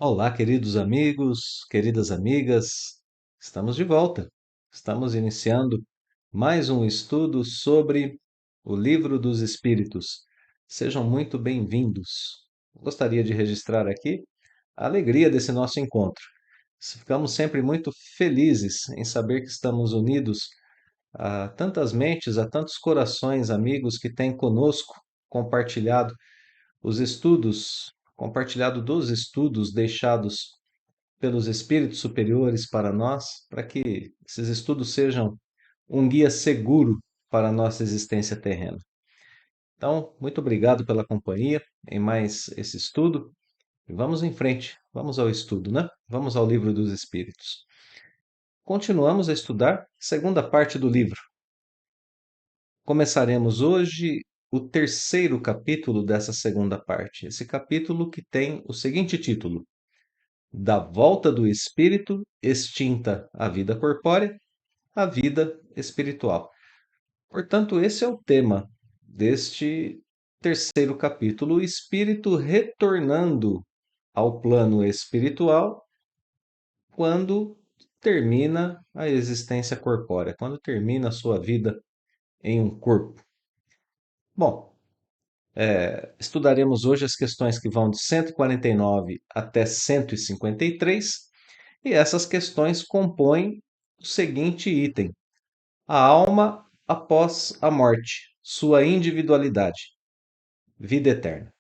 Olá, queridos amigos, queridas amigas, estamos de volta. Estamos iniciando mais um estudo sobre o Livro dos Espíritos. Sejam muito bem-vindos. Gostaria de registrar aqui a alegria desse nosso encontro. Ficamos sempre muito felizes em saber que estamos unidos a tantas mentes, a tantos corações amigos que têm conosco compartilhado os estudos, compartilhado dos estudos deixados pelos espíritos superiores para nós, para que esses estudos sejam um guia seguro para a nossa existência terrena. Então, muito obrigado pela companhia em mais esse estudo. E vamos em frente, vamos ao estudo, né? Vamos ao Livro dos Espíritos. Continuamos a estudar a segunda parte do livro. Começaremos hoje o terceiro capítulo dessa segunda parte. Esse capítulo que tem o seguinte título: Da volta do espírito, extinta a vida corpórea, a vida espiritual. Portanto, esse é o tema deste terceiro capítulo, o espírito retornando ao plano espiritual quando termina a existência corpórea, quando termina a sua vida em um corpo. Bom, estudaremos hoje as questões que vão de 149 até 153, e essas questões compõem o seguinte item: a alma após a morte, sua individualidade, vida eterna.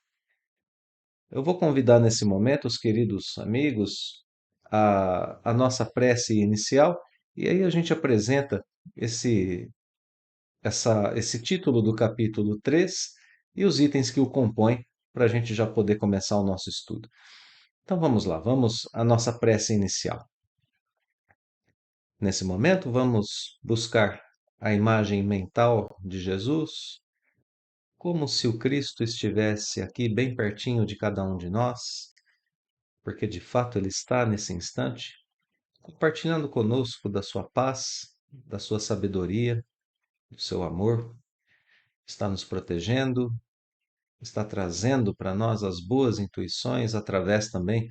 Eu vou convidar nesse momento os queridos amigos a nossa prece inicial, e aí a gente apresenta esse, esse título do capítulo 3 e os itens que o compõem, para a gente já poder começar o nosso estudo. Então vamos lá, vamos à nossa prece inicial. Nesse momento, vamos buscar a imagem mental de Jesus, como se o Cristo estivesse aqui bem pertinho de cada um de nós, porque de fato ele está nesse instante, compartilhando conosco da sua paz, da sua sabedoria, do seu amor, está nos protegendo, está trazendo para nós as boas intuições através também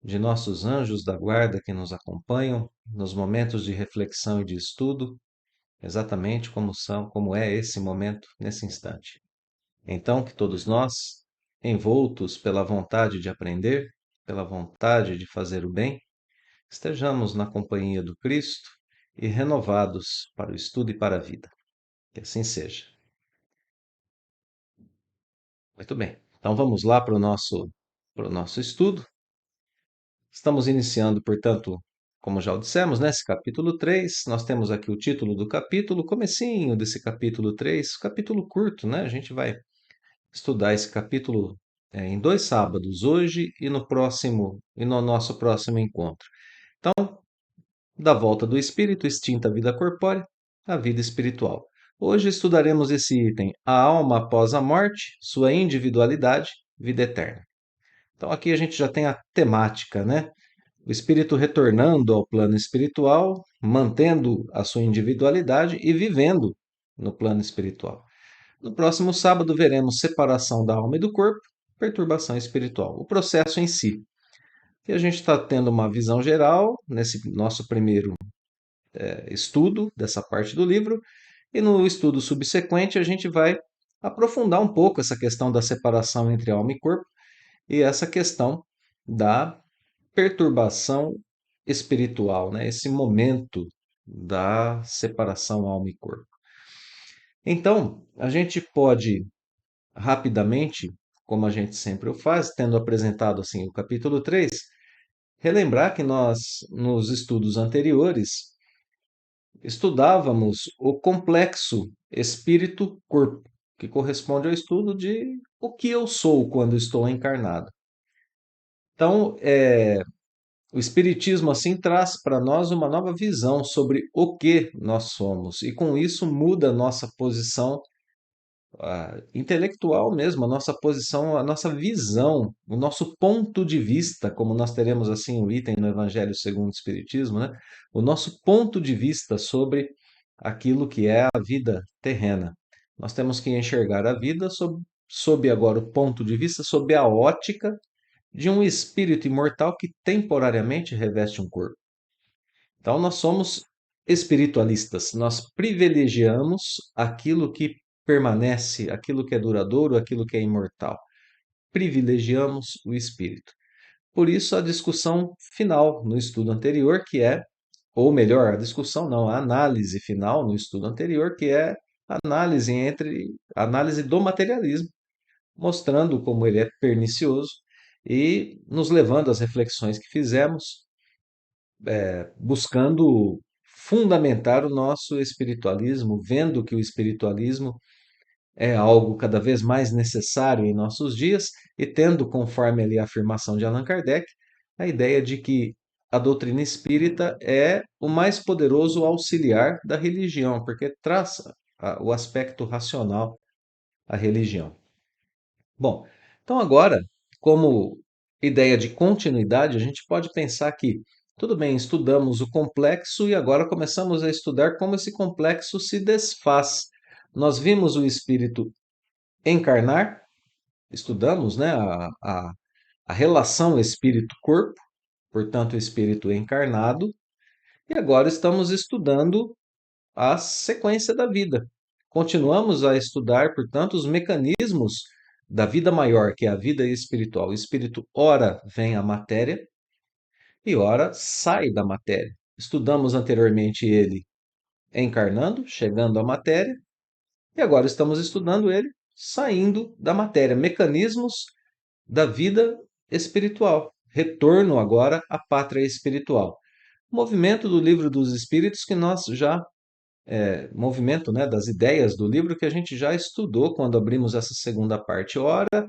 de nossos anjos da guarda que nos acompanham nos momentos de reflexão e de estudo, exatamente como é esse momento, nesse instante. Então, que todos nós, envoltos pela vontade de aprender, pela vontade de fazer o bem, estejamos na companhia do Cristo e renovados para o estudo e para a vida. Que assim seja. Muito bem. Então vamos lá para o nosso estudo. Estamos iniciando, portanto, como já o dissemos, né, esse capítulo 3. Nós temos aqui o título do capítulo, comecinho desse capítulo 3, capítulo curto, né? A gente vai estudar esse capítulo em 2 sábados, hoje e no próximo e no nosso próximo encontro. Então, da volta do espírito, extinta a vida corpórea, a vida espiritual. Hoje estudaremos esse item, a alma após a morte, sua individualidade, vida eterna. Então aqui a gente já tem a temática, né? O espírito retornando ao plano espiritual, mantendo a sua individualidade e vivendo no plano espiritual. No próximo sábado veremos separação da alma e do corpo, perturbação espiritual, o processo em si. E a gente está tendo uma visão geral nesse nosso primeiro estudo dessa parte do livro, e no estudo subsequente a gente vai aprofundar um pouco essa questão da separação entre alma e corpo e essa questão da perturbação espiritual, né? Esse momento da separação alma e corpo. Então, a gente pode rapidamente, como a gente sempre o faz, tendo apresentado assim o capítulo 3, relembrar que nós, nos estudos anteriores, estudávamos o complexo espírito-corpo, que corresponde ao estudo de o que eu sou quando estou encarnado. Então, o Espiritismo assim traz para nós uma nova visão sobre o que nós somos, e com isso muda a nossa posição intelectual mesmo, a nossa posição, a nossa visão, o nosso ponto de vista, como nós teremos assim o item no Evangelho segundo o Espiritismo, né? O nosso ponto de vista sobre aquilo que é a vida terrena. Nós temos que enxergar a vida sob agora o ponto de vista, sob a ótica de um espírito imortal que temporariamente reveste um corpo. Então, nós somos espiritualistas, nós privilegiamos aquilo que permanece, aquilo que é duradouro, aquilo que é imortal. Privilegiamos o espírito. Por isso, a discussão final no estudo anterior, que é, ou melhor, a discussão não, a análise final no estudo anterior, que é a análise do materialismo, mostrando como ele é pernicioso e nos levando às reflexões que fizemos, buscando fundamentar o nosso espiritualismo, vendo que o espiritualismo é algo cada vez mais necessário em nossos dias e tendo, conforme ali a afirmação de Allan Kardec, a ideia de que a doutrina espírita é o mais poderoso auxiliar da religião, porque traz o aspecto racional à religião. Bom, então agora, como ideia de continuidade, a gente pode pensar que, tudo bem, estudamos o complexo e agora começamos a estudar como esse complexo se desfaz. Nós vimos o espírito encarnar, estudamos, né, a relação espírito-corpo, portanto, o espírito encarnado, e agora estamos estudando a sequência da vida. Continuamos a estudar, portanto, os mecanismos da vida maior, que é a vida espiritual. O espírito, ora, vem à matéria e ora sai da matéria. Estudamos anteriormente ele encarnando, chegando à matéria, e agora estamos estudando ele saindo da matéria. Mecanismos da vida espiritual. Retorno agora à pátria espiritual. Movimento do Livro dos Espíritos que nós já movimento, né, das ideias do livro que a gente já estudou quando abrimos essa segunda parte. Ora,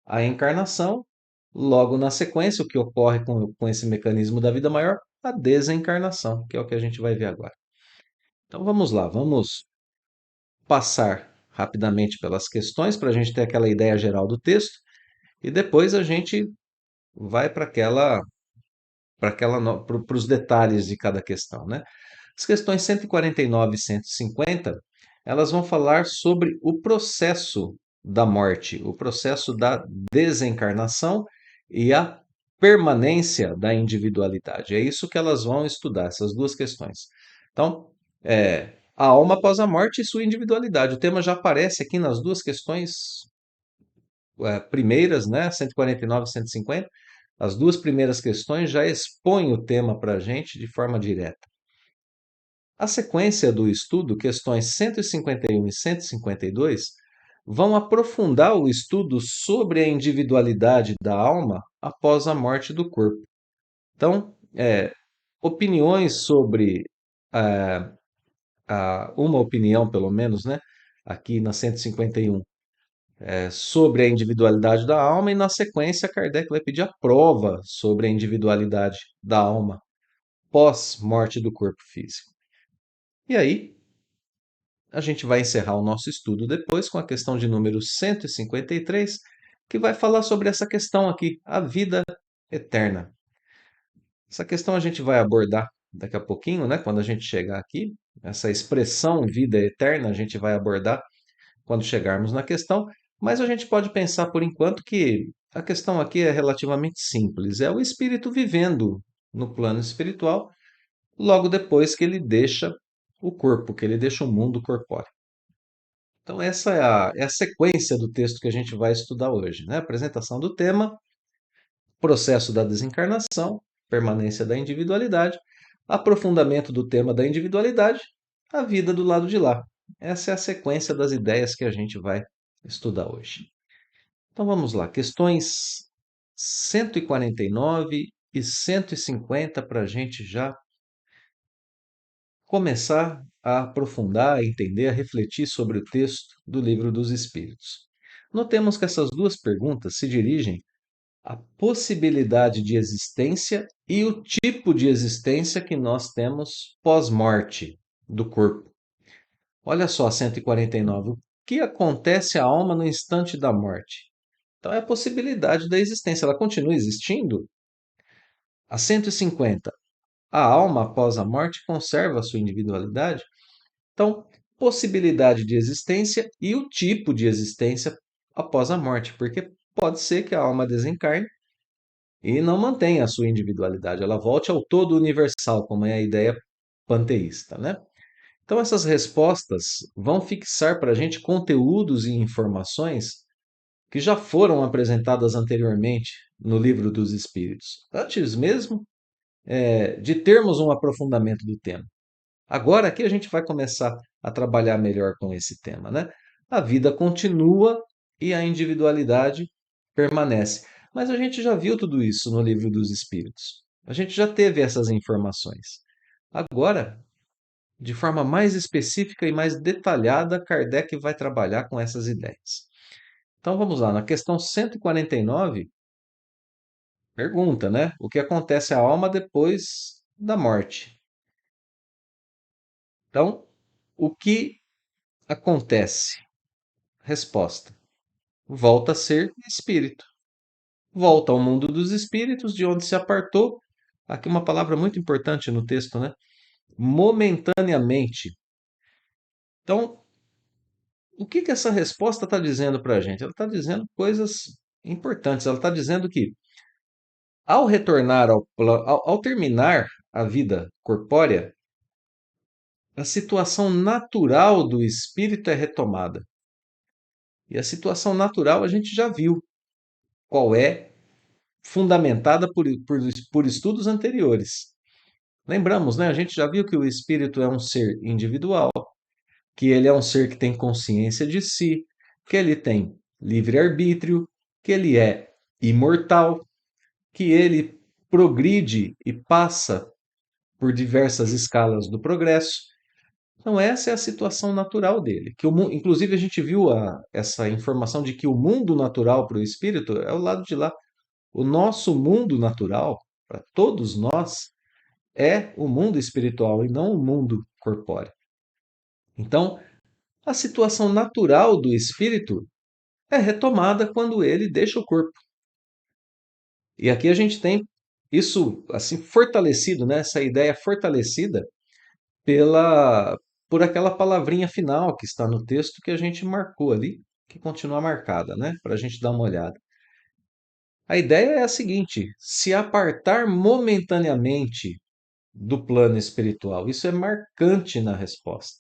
a encarnação, logo na sequência, o que ocorre com esse mecanismo da vida maior, a desencarnação, que é o que a gente vai ver agora. Então vamos lá, vamos passar rapidamente pelas questões para a gente ter aquela ideia geral do texto e depois a gente vai para os detalhes de cada questão, né? As questões 149 e 150, elas vão falar sobre o processo da morte, o processo da desencarnação e a permanência da individualidade. É isso que elas vão estudar, essas duas questões. Então, a alma após a morte e sua individualidade. O tema já aparece aqui nas duas questões primeiras, né, 149 e 150. As duas primeiras questões já expõem o tema para a gente de forma direta. A sequência do estudo, questões 151 e 152, vão aprofundar o estudo sobre a individualidade da alma após a morte do corpo. Então, opiniões sobre uma opinião, pelo menos, né, aqui na 151, sobre a individualidade da alma, e na sequência Kardec vai pedir a prova sobre a individualidade da alma pós-morte do corpo físico. E aí, a gente vai encerrar o nosso estudo depois com a questão de número 153, que vai falar sobre essa questão aqui, a vida eterna. Essa questão a gente vai abordar daqui a pouquinho, né? Quando a gente chegar aqui, essa expressão vida eterna a gente vai abordar quando chegarmos na questão, mas a gente pode pensar por enquanto que a questão aqui é relativamente simples. É o espírito vivendo no plano espiritual logo depois que ele deixa o corpo, que ele deixa o mundo corpóreo. Então, essa é a sequência do texto que a gente vai estudar hoje, né? Apresentação do tema, processo da desencarnação, permanência da individualidade, aprofundamento do tema da individualidade, a vida do lado de lá. Essa é a sequência das ideias que a gente vai estudar hoje. Então vamos lá, questões 149 e 150 para a gente já começar a aprofundar, a entender, a refletir sobre o texto do Livro dos Espíritos. Notemos que essas duas perguntas se dirigem à possibilidade de existência e o tipo de existência que nós temos pós-morte do corpo. Olha só, 149. O que acontece à alma no instante da morte? Então, é a possibilidade da existência. Ela continua existindo? A 150. A alma após a morte conserva a sua individualidade? Então, possibilidade de existência e o tipo de existência após a morte, porque pode ser que a alma desencarne e não mantenha a sua individualidade, ela volte ao todo universal, como é a ideia panteísta, né? Então, essas respostas vão fixar para a gente conteúdos e informações que já foram apresentadas anteriormente no Livro dos Espíritos, antes mesmo de termos um aprofundamento do tema. Agora aqui a gente vai começar a trabalhar melhor com esse tema, né? A vida continua e a individualidade permanece. Mas a gente já viu tudo isso no Livro dos Espíritos. A gente já teve essas informações. Agora, de forma mais específica e mais detalhada, Kardec vai trabalhar com essas ideias. Então vamos lá, na questão 149, pergunta, né? O que acontece à alma depois da morte? Então, o que acontece? Resposta: volta a ser espírito. Volta ao mundo dos espíritos, de onde se apartou. Aqui uma palavra muito importante no texto, né? Momentaneamente. Então, o que que essa resposta está dizendo para a gente? Ela está dizendo coisas importantes. Ela está dizendo que, ao retornar ao terminar a vida corpórea, a situação natural do espírito é retomada. E a situação natural a gente já viu qual é, fundamentada por estudos anteriores. Lembramos, né? A gente já viu que o espírito é um ser individual, que ele é um ser que tem consciência de si, que ele tem livre-arbítrio, que ele é imortal, que ele progride e passa por diversas escalas do progresso. Então, essa é a situação natural dele. Inclusive, a gente viu essa informação de que o mundo natural para o espírito é o lado de lá. O nosso mundo natural, para todos nós, é o mundo espiritual e não o mundo corpóreo. Então, a situação natural do espírito é retomada quando ele deixa o corpo. E aqui a gente tem isso assim fortalecido, né? Essa ideia fortalecida pela por aquela palavrinha final que está no texto que a gente marcou ali, que continua marcada, né? Para a gente dar uma olhada. A ideia é a seguinte: se apartar momentaneamente do plano espiritual. Isso é marcante na resposta.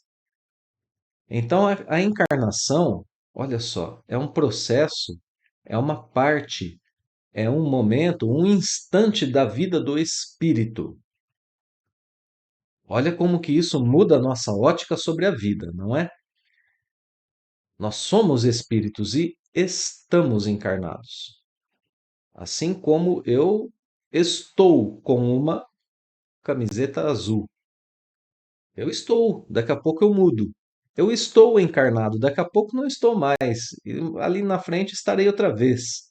Então, a encarnação, olha só, é um processo, é uma parte, é um momento, um instante da vida do espírito. Olha como que isso muda a nossa ótica sobre a vida, não é? Nós somos espíritos e estamos encarnados. Assim como eu estou com uma camiseta azul. Eu estou, daqui a pouco eu mudo. Eu estou encarnado, daqui a pouco não estou mais. E ali na frente estarei outra vez.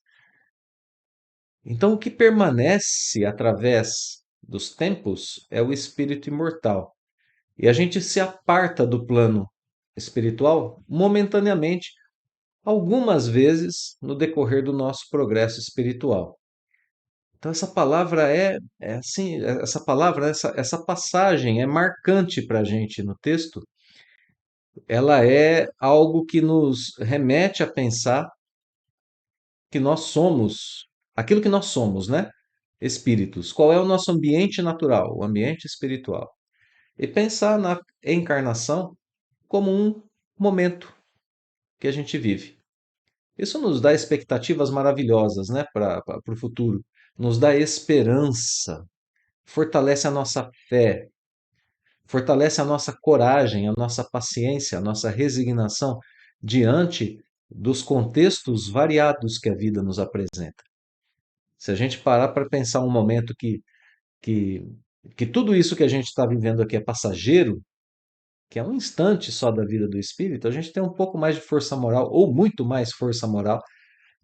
Então, o que permanece através dos tempos é o espírito imortal. E a gente se aparta do plano espiritual momentaneamente, algumas vezes no decorrer do nosso progresso espiritual. Então, essa palavra é assim, essa palavra, essa passagem é marcante para a gente no texto. Ela é algo que nos remete a pensar que nós somos aquilo que nós somos, né? Espíritos. Qual é o nosso ambiente natural, o ambiente espiritual? E pensar na encarnação como um momento que a gente vive. Isso nos dá expectativas maravilhosas, né, para o futuro. Nos dá esperança, fortalece a nossa fé, fortalece a nossa coragem, a nossa paciência, a nossa resignação diante dos contextos variados que a vida nos apresenta. Se a gente parar para pensar um momento que, que tudo isso que a gente está vivendo aqui é passageiro, que é um instante só da vida do espírito, a gente tem um pouco mais de força moral, ou muito mais força moral,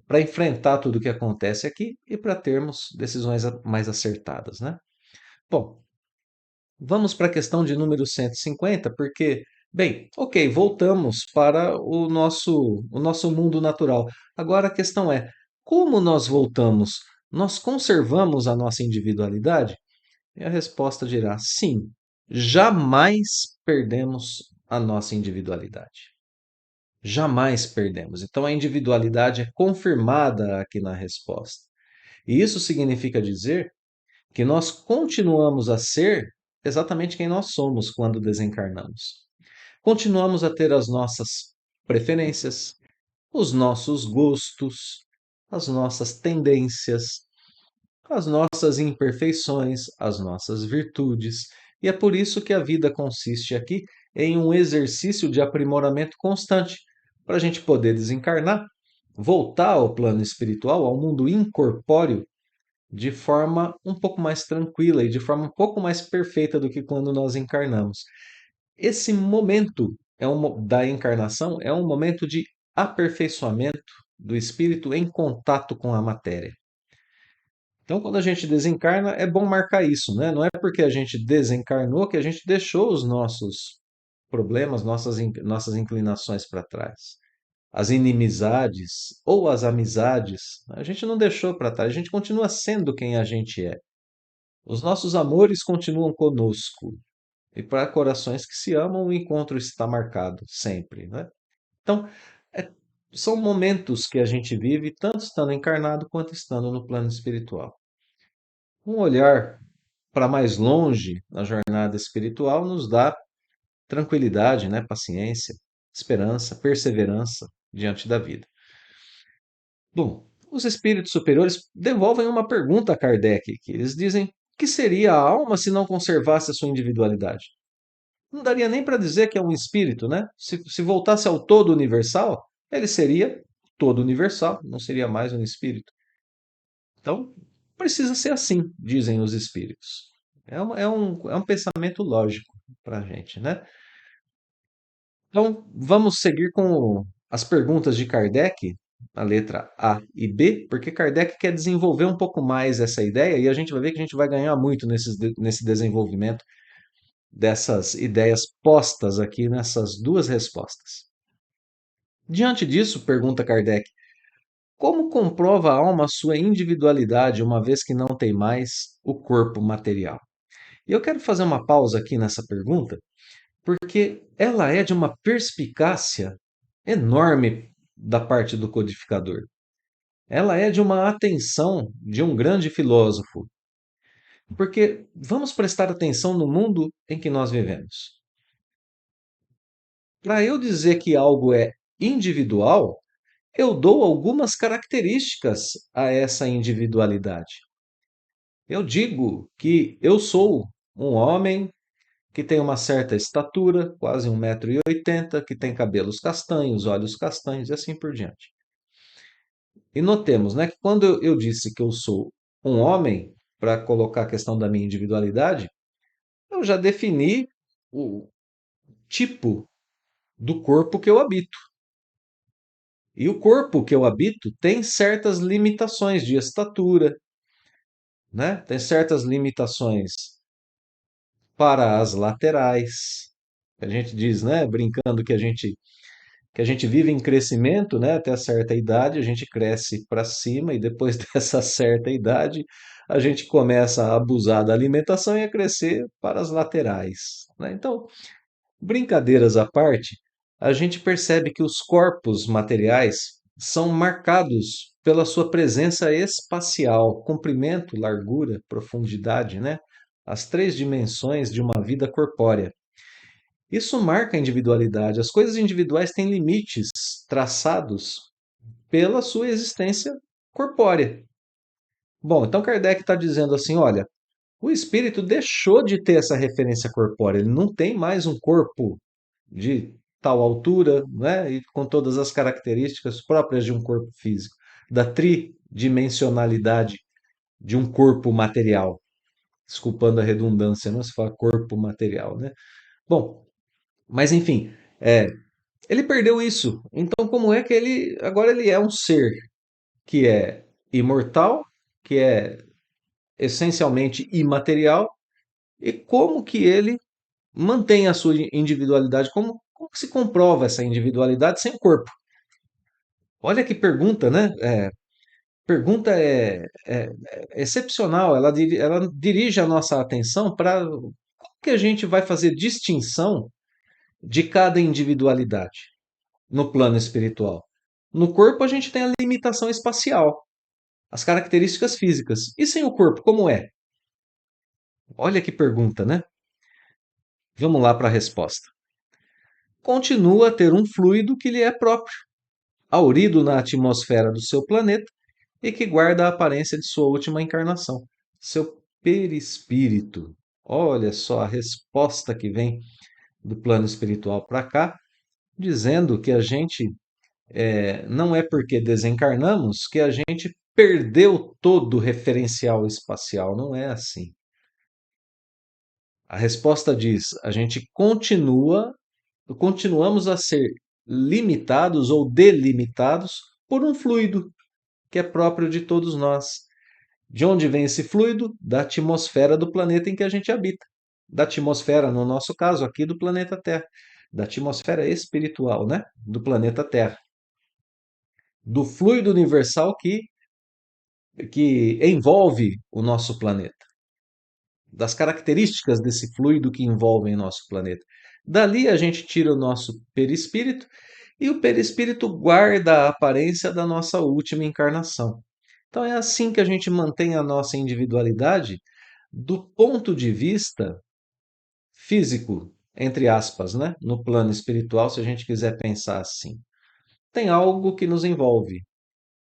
para enfrentar tudo o que acontece aqui e para termos decisões mais acertadas, né? Bom, vamos para a questão de número 150, porque, bem, ok, voltamos para o nosso mundo natural. Agora a questão é, como nós voltamos? Nós conservamos a nossa individualidade? E a resposta dirá sim, jamais perdemos a nossa individualidade. Jamais perdemos. Então a individualidade é confirmada aqui na resposta. E isso significa dizer que nós continuamos a ser exatamente quem nós somos quando desencarnamos. Continuamos a ter as nossas preferências, os nossos gostos, as nossas tendências, as nossas imperfeições, as nossas virtudes. E é por isso que a vida consiste aqui em um exercício de aprimoramento constante, para a gente poder desencarnar, voltar ao plano espiritual, ao mundo incorpóreo, de forma um pouco mais tranquila e de forma um pouco mais perfeita do que quando nós encarnamos. Esse momento da encarnação é um momento de aperfeiçoamento do espírito em contato com a matéria. Então, quando a gente desencarna, é bom marcar isso, né? Não é porque a gente desencarnou que a gente deixou os nossos problemas, nossas inclinações para trás. As inimizades ou as amizades, a gente não deixou para trás, a gente continua sendo quem a gente é. Os nossos amores continuam conosco. E para corações que se amam, o encontro está marcado sempre, né? Então, é- são momentos que a gente vive, tanto estando encarnado quanto estando no plano espiritual. Um olhar para mais longe na jornada espiritual nos dá tranquilidade, né? Paciência, esperança, perseverança diante da vida. Bom, os espíritos superiores devolvem uma pergunta a Kardec, que eles dizem: que seria a alma se não conservasse a sua individualidade? Não daria nem para dizer que é um espírito, né? Se voltasse ao todo universal, ele seria todo universal, não seria mais um espírito. Então, precisa ser assim, dizem os espíritos. É um pensamento lógico para a gente, né? Então, vamos seguir com as perguntas de Kardec, a letra A e B, porque Kardec quer desenvolver um pouco mais essa ideia e a gente vai ver que a gente vai ganhar muito nesse desenvolvimento dessas ideias postas aqui nessas duas respostas. Diante disso, pergunta Kardec, como comprova a alma sua individualidade uma vez que não tem mais o corpo material? E eu quero fazer uma pausa aqui nessa pergunta, porque ela é de uma perspicácia enorme da parte do codificador. Ela é de uma atenção de um grande filósofo, porque vamos prestar atenção no mundo em que nós vivemos. Para eu dizer que algo é individual, eu dou algumas características a essa individualidade. Eu digo que eu sou um homem que tem uma certa estatura, quase 1,80 m, que tem cabelos castanhos, olhos castanhos e assim por diante. E notemos, né, que quando eu disse que eu sou um homem, para colocar a questão da minha individualidade, eu já defini o tipo do corpo que eu habito. E o corpo que eu habito tem certas limitações de estatura, né? Tem certas limitações para as laterais. A gente diz, né, brincando que a gente vive em crescimento, né, até certa idade, a gente cresce para cima e depois dessa certa idade a gente começa a abusar da alimentação e a crescer para as laterais, né? Então, brincadeiras à parte, a gente percebe que os corpos materiais são marcados pela sua presença espacial, comprimento, largura, profundidade, né? As três dimensões de uma vida corpórea. Isso marca a individualidade. As coisas individuais têm limites traçados pela sua existência corpórea. Bom, então Kardec está dizendo assim: olha, o espírito deixou de ter essa referência corpórea, ele não tem mais um corpo de tal altura, né, e com todas as características próprias de um corpo físico, da tridimensionalidade de um corpo material. Desculpando a redundância, não se fala corpo material, né? Bom, mas enfim, ele perdeu isso. Então, como é que ele agora ele é um ser que é imortal, que é essencialmente imaterial, e como que ele mantém a sua individualidade? Como que se comprova essa individualidade sem corpo? Olha que pergunta, né? Pergunta é excepcional. Ela dirige a nossa atenção para como que a gente vai fazer distinção de cada individualidade no plano espiritual. No corpo, a gente tem a limitação espacial. as características físicas. E sem o corpo, como é? Olha que pergunta, né? Vamos lá para a resposta. Continua a ter um fluido que lhe é próprio, haurido na atmosfera do seu planeta e que guarda a aparência de sua última encarnação, seu perispírito. Olha só a resposta que vem do plano espiritual para cá, dizendo que a gente não é porque desencarnamos que a gente perdeu todo o referencial espacial. Não é assim. A resposta diz: a gente continuamos a ser limitados ou delimitados por um fluido que é próprio de todos nós. De onde vem esse fluido? Da atmosfera do planeta em que a gente habita. Da atmosfera, no nosso caso, aqui do planeta Terra. Da atmosfera espiritual, né? Do planeta Terra. Do fluido universal que envolve o nosso planeta. Das características desse fluido que envolve o nosso planeta. Dali a gente tira o nosso perispírito e o perispírito guarda a aparência da nossa última encarnação. Então é assim que a gente mantém a nossa individualidade do ponto de vista físico, entre aspas, né? No plano espiritual, se a gente quiser pensar assim. Tem algo que nos envolve,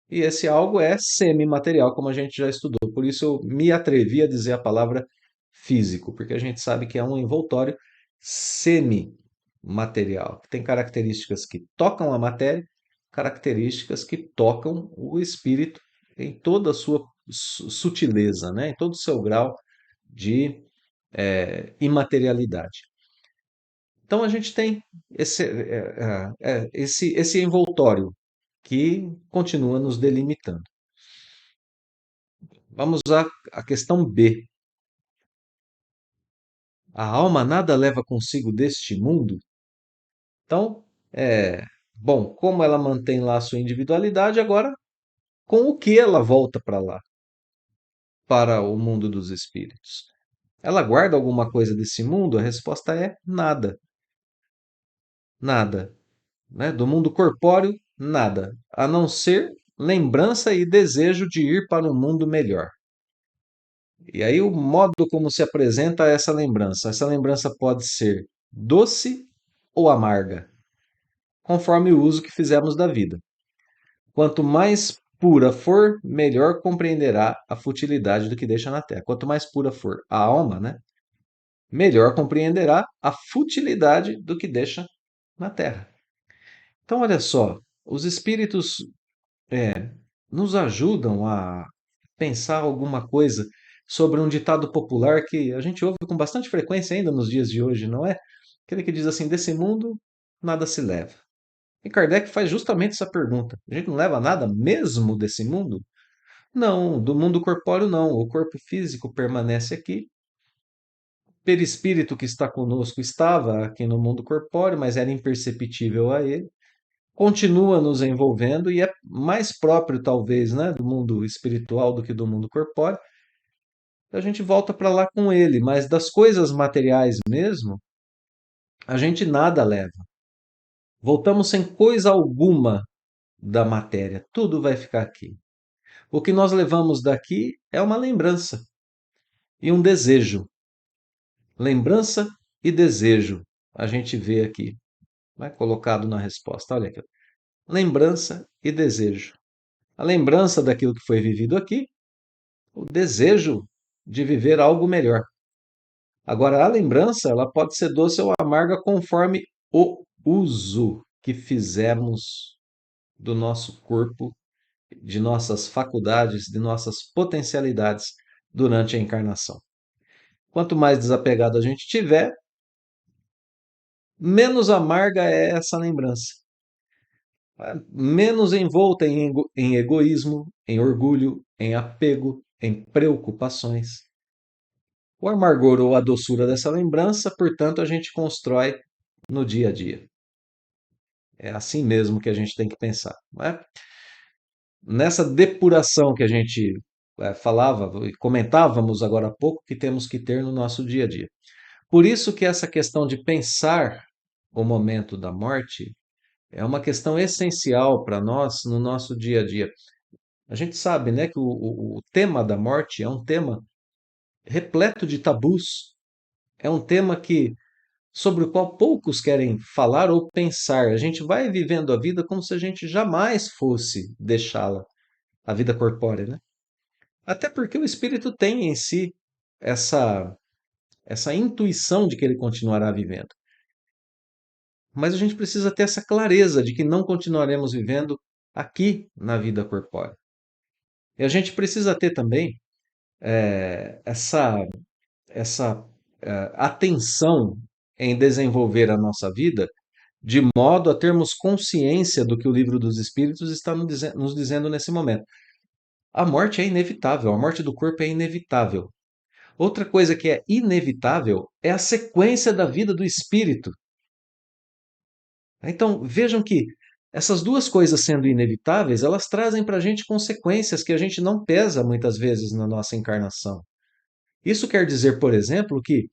e esse algo é semimaterial, como a gente já estudou. Por isso eu me atrevi a dizer a palavra físico, porque a gente sabe que é um envoltório semimaterial, que tem características que tocam a matéria, características que tocam o espírito em toda a sua sutileza, né? Em todo o seu grau de imaterialidade. Então a gente tem esse envoltório que continua nos delimitando. Vamos à questão B. A alma nada leva consigo deste mundo? Então, bom, como ela mantém lá a sua individualidade, agora com o que ela volta para lá, para o mundo dos espíritos? Ela guarda alguma coisa desse mundo? A resposta é nada. Nada. Né? Do mundo corpóreo, nada. A não ser lembrança e desejo de ir para um mundo melhor. E aí o modo como se apresenta essa lembrança. Essa lembrança pode ser doce ou amarga, conforme o uso que fizemos da vida. Quanto mais pura for, melhor compreenderá a futilidade do que deixa na terra. Quanto mais pura for a alma, né, melhor compreenderá a futilidade do que deixa na terra. Então, olha só, os espíritos nos ajudam a pensar alguma coisa sobre um ditado popular que a gente ouve com bastante frequência ainda nos dias de hoje, não é? Aquele que diz assim: desse mundo nada se leva. E Kardec faz justamente essa pergunta: a gente não leva nada mesmo desse mundo? Não, do mundo corpóreo não. O corpo físico permanece aqui. O perispírito que está conosco estava aqui no mundo corpóreo, mas era imperceptível a ele. Continua nos envolvendo e é mais próprio, talvez, né, do mundo espiritual do que do mundo corpóreo. A gente volta para lá com ele, mas das coisas materiais mesmo, a gente nada leva. Voltamos sem coisa alguma da matéria, tudo vai ficar aqui. O que nós levamos daqui é uma lembrança e um desejo. Lembrança e desejo, a gente vê aqui, né, colocado na resposta. Olha aqui. Lembrança e desejo. A lembrança daquilo que foi vivido aqui, o desejo de viver algo melhor. Agora, a lembrança, ela pode ser doce ou amarga conforme o uso que fizemos do nosso corpo, de nossas faculdades, de nossas potencialidades durante a encarnação. Quanto mais desapegado a gente tiver, menos amarga é essa lembrança. Menos envolta em egoísmo, em orgulho, em apego, em preocupações. O amargor ou a doçura dessa lembrança, portanto, a gente constrói no dia a dia. É assim mesmo que a gente tem que pensar. Não é? Nessa depuração que a gente falava e comentávamos agora há pouco, que temos que ter no nosso dia a dia. Por isso que essa questão de pensar o momento da morte é uma questão essencial para nós no nosso dia a dia. A gente sabe, né, que o tema da morte é um tema repleto de tabus, é um tema que sobre o qual poucos querem falar ou pensar. A gente vai vivendo a vida como se a gente jamais fosse deixá-la, a vida corpórea, né? Até porque o espírito tem em si essa essa intuição de que ele continuará vivendo. Mas a gente precisa ter essa clareza de que não continuaremos vivendo aqui na vida corpórea. E a gente precisa ter também essa atenção em desenvolver a nossa vida de modo a termos consciência do que o livro dos Espíritos está nos dizendo nesse momento. A morte é inevitável, a morte do corpo é inevitável. Outra coisa que é inevitável é a sequência da vida do espírito. Então, vejam que essas duas coisas sendo inevitáveis, elas trazem para a gente consequências que a gente não pesa muitas vezes na nossa encarnação. Isso quer dizer, por exemplo, que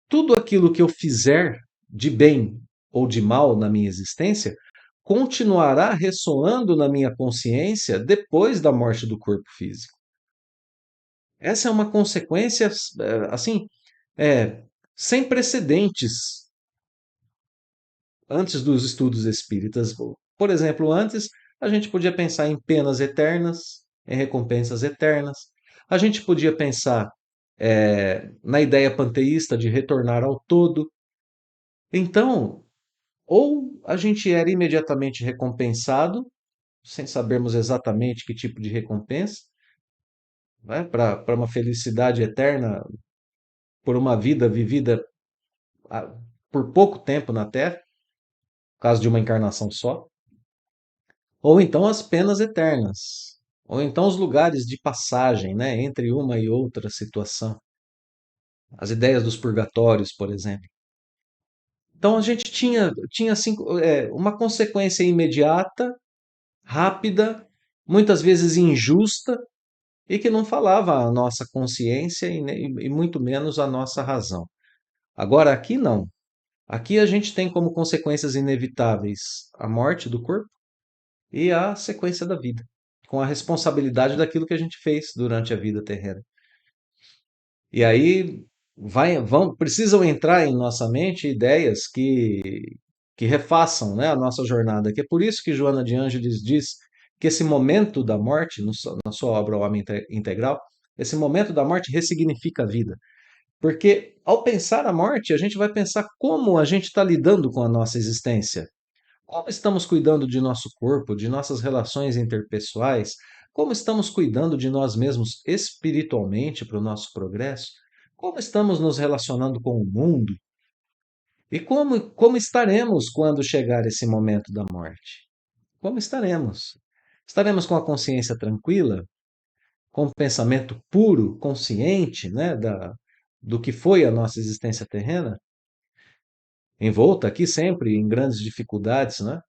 tudo aquilo que eu fizer de bem ou de mal na minha existência continuará ressoando na minha consciência depois da morte do corpo físico. Essa é uma consequência, assim, é, sem precedentes antes dos estudos espíritas. Por exemplo, antes a gente podia pensar em penas eternas, em recompensas eternas. A gente podia pensar na ideia panteísta de retornar ao todo. Então, ou a gente era imediatamente recompensado, sem sabermos exatamente que tipo de recompensa, né, para uma felicidade eterna por uma vida vivida ah, por pouco tempo na Terra, no caso de uma encarnação só, ou então as penas eternas, ou então os lugares de passagem, né, entre uma e outra situação, as ideias dos purgatórios, por exemplo. Então a gente tinha assim, uma consequência imediata, rápida, muitas vezes injusta, e que não falava a nossa consciência e muito menos a nossa razão. Agora, aqui não. Aqui a gente tem como consequências inevitáveis a morte do corpo e a sequência da vida, com a responsabilidade daquilo que a gente fez durante a vida terrena. E aí precisam entrar em nossa mente ideias que refaçam, né, a nossa jornada. Que é por isso que Joana de Ângeles diz que esse momento da morte, na sua obra O Homem Integral, esse momento da morte ressignifica a vida. Porque ao pensar a morte, a gente vai pensar como a gente está lidando com a nossa existência. Como estamos cuidando de nosso corpo, de nossas relações interpessoais? Como estamos cuidando de nós mesmos espiritualmente para o nosso progresso? Como estamos nos relacionando com o mundo? E como estaremos quando chegar esse momento da morte? Como estaremos? Estaremos com a consciência tranquila, com o pensamento puro, consciente, né, do que foi a nossa existência terrena? Envolta aqui sempre em grandes dificuldades, né?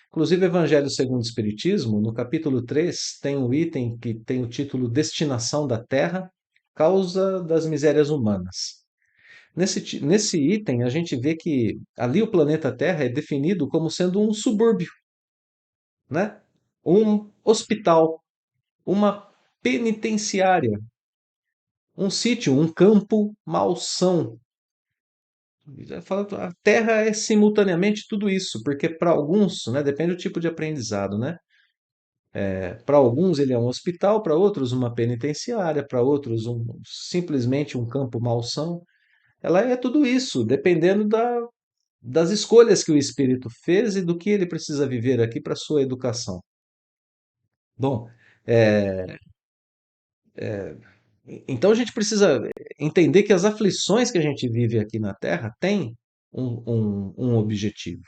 Inclusive, o Evangelho segundo o Espiritismo, no capítulo 3 tem um item que tem o título Destinação da Terra, Causa das Misérias Humanas. Nesse item, a gente vê que ali o planeta Terra é definido como sendo um subúrbio, né? Um hospital, uma penitenciária, um sítio, um campo malsão. A Terra é simultaneamente tudo isso, porque para alguns, né, depende do tipo de aprendizado, né? Para alguns ele é um hospital, para outros uma penitenciária, para outros simplesmente um campo malsão. Ela é tudo isso, dependendo das escolhas que o espírito fez e do que ele precisa viver aqui para sua educação. Bom, é, então a gente precisa entender que as aflições que a gente vive aqui na Terra têm um objetivo.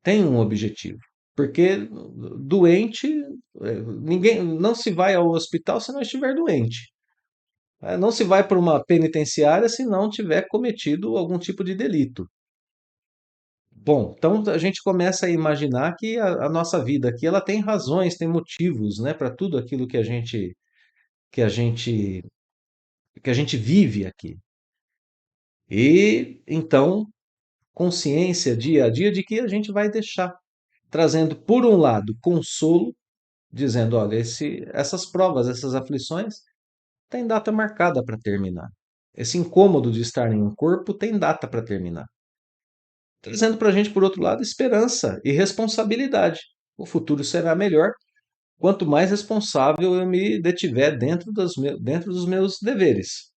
Tem um objetivo. Porque doente, ninguém não se vai ao hospital se não estiver doente. Não se vai para uma penitenciária se não tiver cometido algum tipo de delito. Bom, então a gente começa a imaginar que a nossa vida aqui ela tem razões, tem motivos, né, para tudo aquilo que a gente que a gente vive aqui. E então consciência dia a dia de que a gente vai deixar, trazendo por um lado consolo dizendo: olha, essas provas, essas aflições têm data marcada para terminar. Esse incômodo de estar em um corpo tem data para terminar. Trazendo para a gente, por outro lado, esperança e responsabilidade. O futuro será melhor quanto mais responsável eu me detiver dentro dos meus deveres.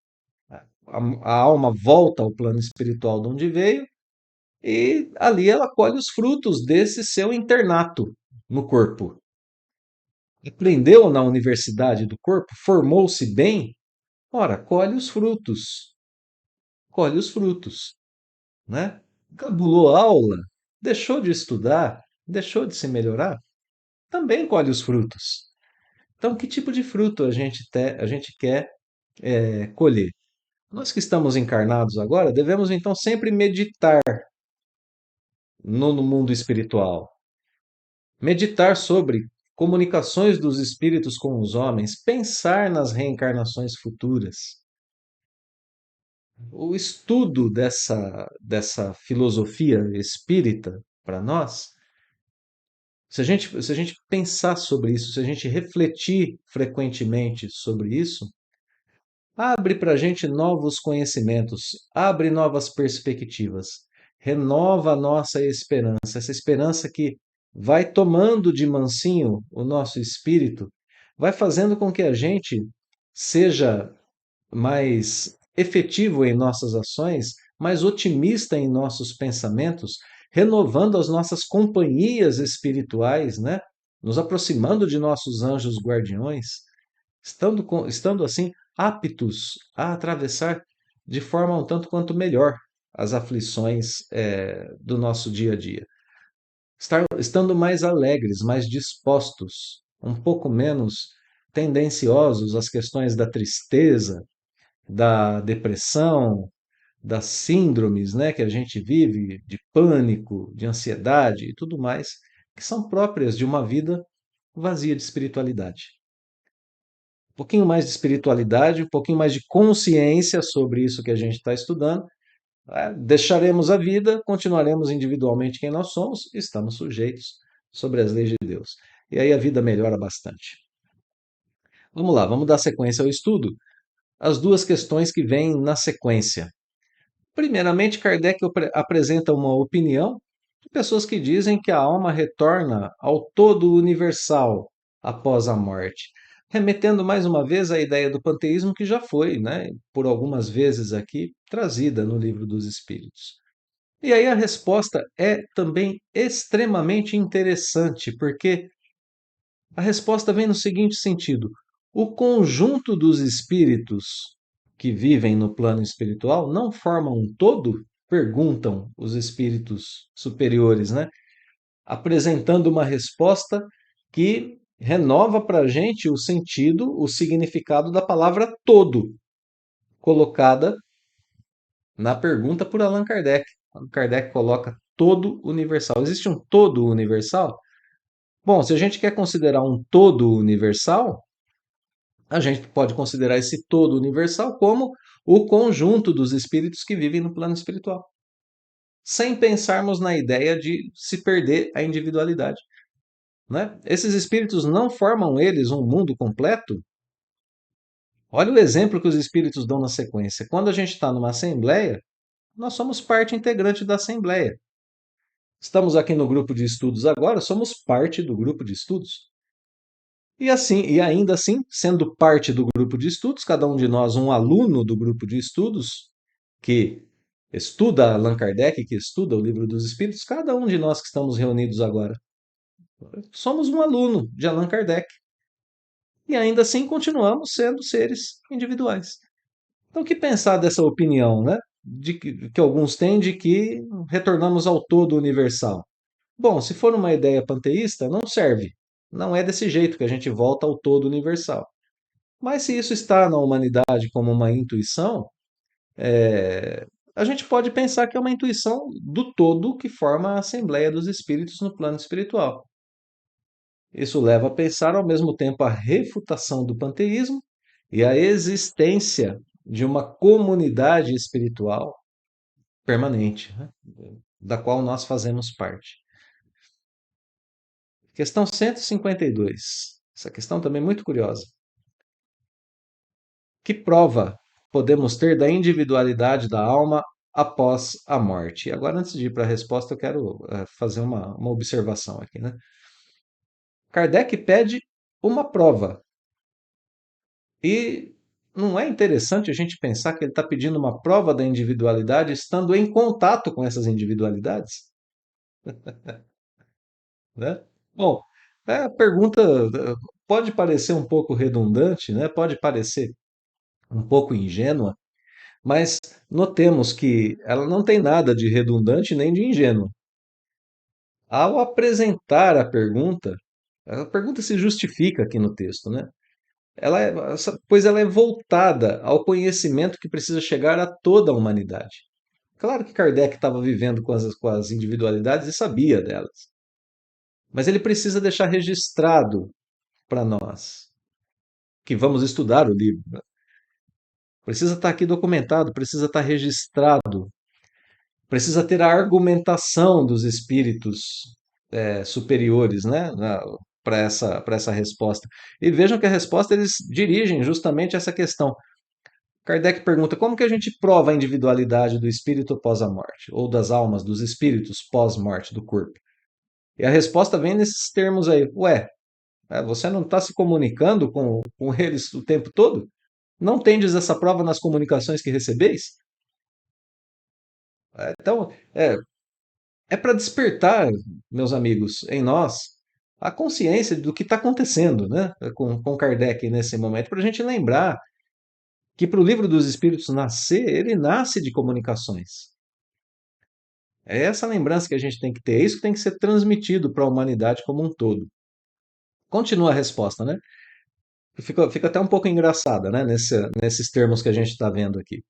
A alma volta ao plano espiritual de onde veio e ali ela colhe os frutos desse seu internato no corpo. Aprendeu na universidade do corpo, formou-se bem, ora, colhe os frutos, né? Cabulou a aula, deixou de estudar, deixou de se melhorar, também colhe os frutos. Então, que tipo de fruto a gente quer colher? Nós que estamos encarnados agora, devemos então sempre meditar no mundo espiritual, meditar sobre comunicações dos espíritos com os homens, pensar nas reencarnações futuras. O estudo dessa filosofia espírita para nós, se a gente pensar sobre isso, se a gente refletir frequentemente sobre isso, abre para a gente novos conhecimentos, abre novas perspectivas, renova a nossa esperança, essa esperança que vai tomando de mansinho o nosso espírito, vai fazendo com que a gente seja mais efetivo em nossas ações, mais otimista em nossos pensamentos, renovando as nossas companhias espirituais, né? Nos aproximando de nossos anjos guardiões, estando assim aptos a atravessar de forma um tanto quanto melhor as aflições do nosso dia a dia. Estando mais alegres, mais dispostos, um pouco menos tendenciosos às questões da tristeza, da depressão, das síndromes, né, que a gente vive, de pânico, de ansiedade e tudo mais, que são próprias de uma vida vazia de espiritualidade. Um pouquinho mais de espiritualidade, um pouquinho mais de consciência sobre isso que a gente está estudando, deixaremos a vida, continuaremos individualmente quem nós somos, estamos sujeitos sobre as leis de Deus. E aí a vida melhora bastante. Vamos lá, vamos dar sequência ao estudo. As duas questões que vêm na sequência. Primeiramente, Kardec apresenta uma opinião de pessoas que dizem que a alma retorna ao todo universal após a morte, remetendo mais uma vez à ideia do panteísmo que já foi, né, por algumas vezes aqui, trazida no Livro dos Espíritos. E aí a resposta é também extremamente interessante, porque a resposta vem no seguinte sentido: o conjunto dos espíritos que vivem no plano espiritual não formam um todo? Perguntam os espíritos superiores, né? Apresentando uma resposta que renova para a gente o sentido, o significado da palavra todo, colocada na pergunta por Allan Kardec. Allan Kardec coloca todo universal. Existe um todo universal? Bom, se a gente quer considerar um todo universal, a gente pode considerar esse todo universal como o conjunto dos espíritos que vivem no plano espiritual, sem pensarmos na ideia de se perder a individualidade, né? Esses espíritos não formam eles um mundo completo? Olha o exemplo que os espíritos dão na sequência. Quando a gente está numa assembleia, nós somos parte integrante da assembleia. Estamos aqui no grupo de estudos agora, somos parte do grupo de estudos. E assim, e ainda assim, sendo parte do grupo de estudos, cada um de nós um aluno do grupo de estudos que estuda Allan Kardec, que estuda o Livro dos Espíritos, cada um de nós que estamos reunidos agora, somos um aluno de Allan Kardec. E ainda assim continuamos sendo seres individuais. Então, o que pensar dessa opinião, né? Que alguns têm de que retornamos ao todo universal? Bom, se for uma ideia panteísta, não serve. Não é desse jeito que a gente volta ao todo universal. Mas se isso está na humanidade como uma intuição, a gente pode pensar que é uma intuição do todo que forma a Assembleia dos Espíritos no plano espiritual. Isso leva a pensar ao mesmo tempo a refutação do panteísmo e a existência de uma comunidade espiritual permanente, né, da qual nós fazemos parte. Questão 152. Essa questão também é muito curiosa. Que prova podemos ter da individualidade da alma após a morte? E agora, antes de ir para a resposta, eu quero fazer uma observação aqui, né? Kardec pede uma prova. E não é interessante a gente pensar que ele está pedindo uma prova da individualidade estando em contato com essas individualidades? Né? Bom, a pergunta pode parecer um pouco redundante, né? Pode parecer um pouco ingênua, mas notemos que ela não tem nada de redundante nem de ingênuo. Ao apresentar a pergunta se justifica aqui no texto, né? Pois ela é voltada ao conhecimento que precisa chegar a toda a humanidade. Claro que Kardec estava vivendo com as individualidades e sabia delas, mas ele precisa deixar registrado para nós que vamos estudar o livro. Né? Precisa estar aqui documentado, precisa estar registrado, precisa ter a argumentação dos espíritos superiores, né, para essa resposta. E vejam que a resposta eles dirigem justamente essa questão. Kardec pergunta como que a gente prova a individualidade do espírito após a morte, ou das almas, dos espíritos pós-morte do corpo. E a resposta vem nesses termos aí. Ué, você não está se comunicando com eles o tempo todo? Não tendes essa prova nas comunicações que recebeis? Então, é para despertar, meus amigos, em nós, a consciência do que está acontecendo, né, com Kardec nesse momento, para a gente lembrar que para o livro dos Espíritos nascer, ele nasce de comunicações. É essa lembrança que a gente tem que ter, é isso que tem que ser transmitido para a humanidade como um todo. Continua a resposta, né? Fica até um pouco engraçada, né, nesses termos que a gente está vendo aqui.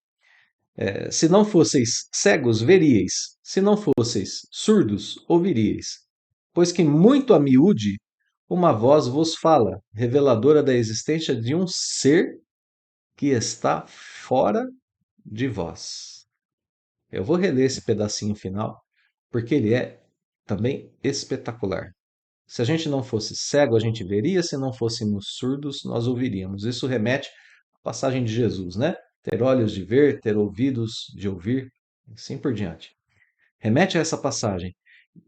Se não fosseis cegos, veríeis. Se não fosseis surdos, ouviríeis. Pois que muito a miúde uma voz vos fala, reveladora da existência de um ser que está fora de vós. Eu vou reler esse pedacinho final, porque ele é também espetacular. Se a gente não fosse cego, a gente veria, se não fôssemos surdos, nós ouviríamos. Isso remete à passagem de Jesus, né? Ter olhos de ver, ter ouvidos de ouvir, assim por diante. Remete a essa passagem.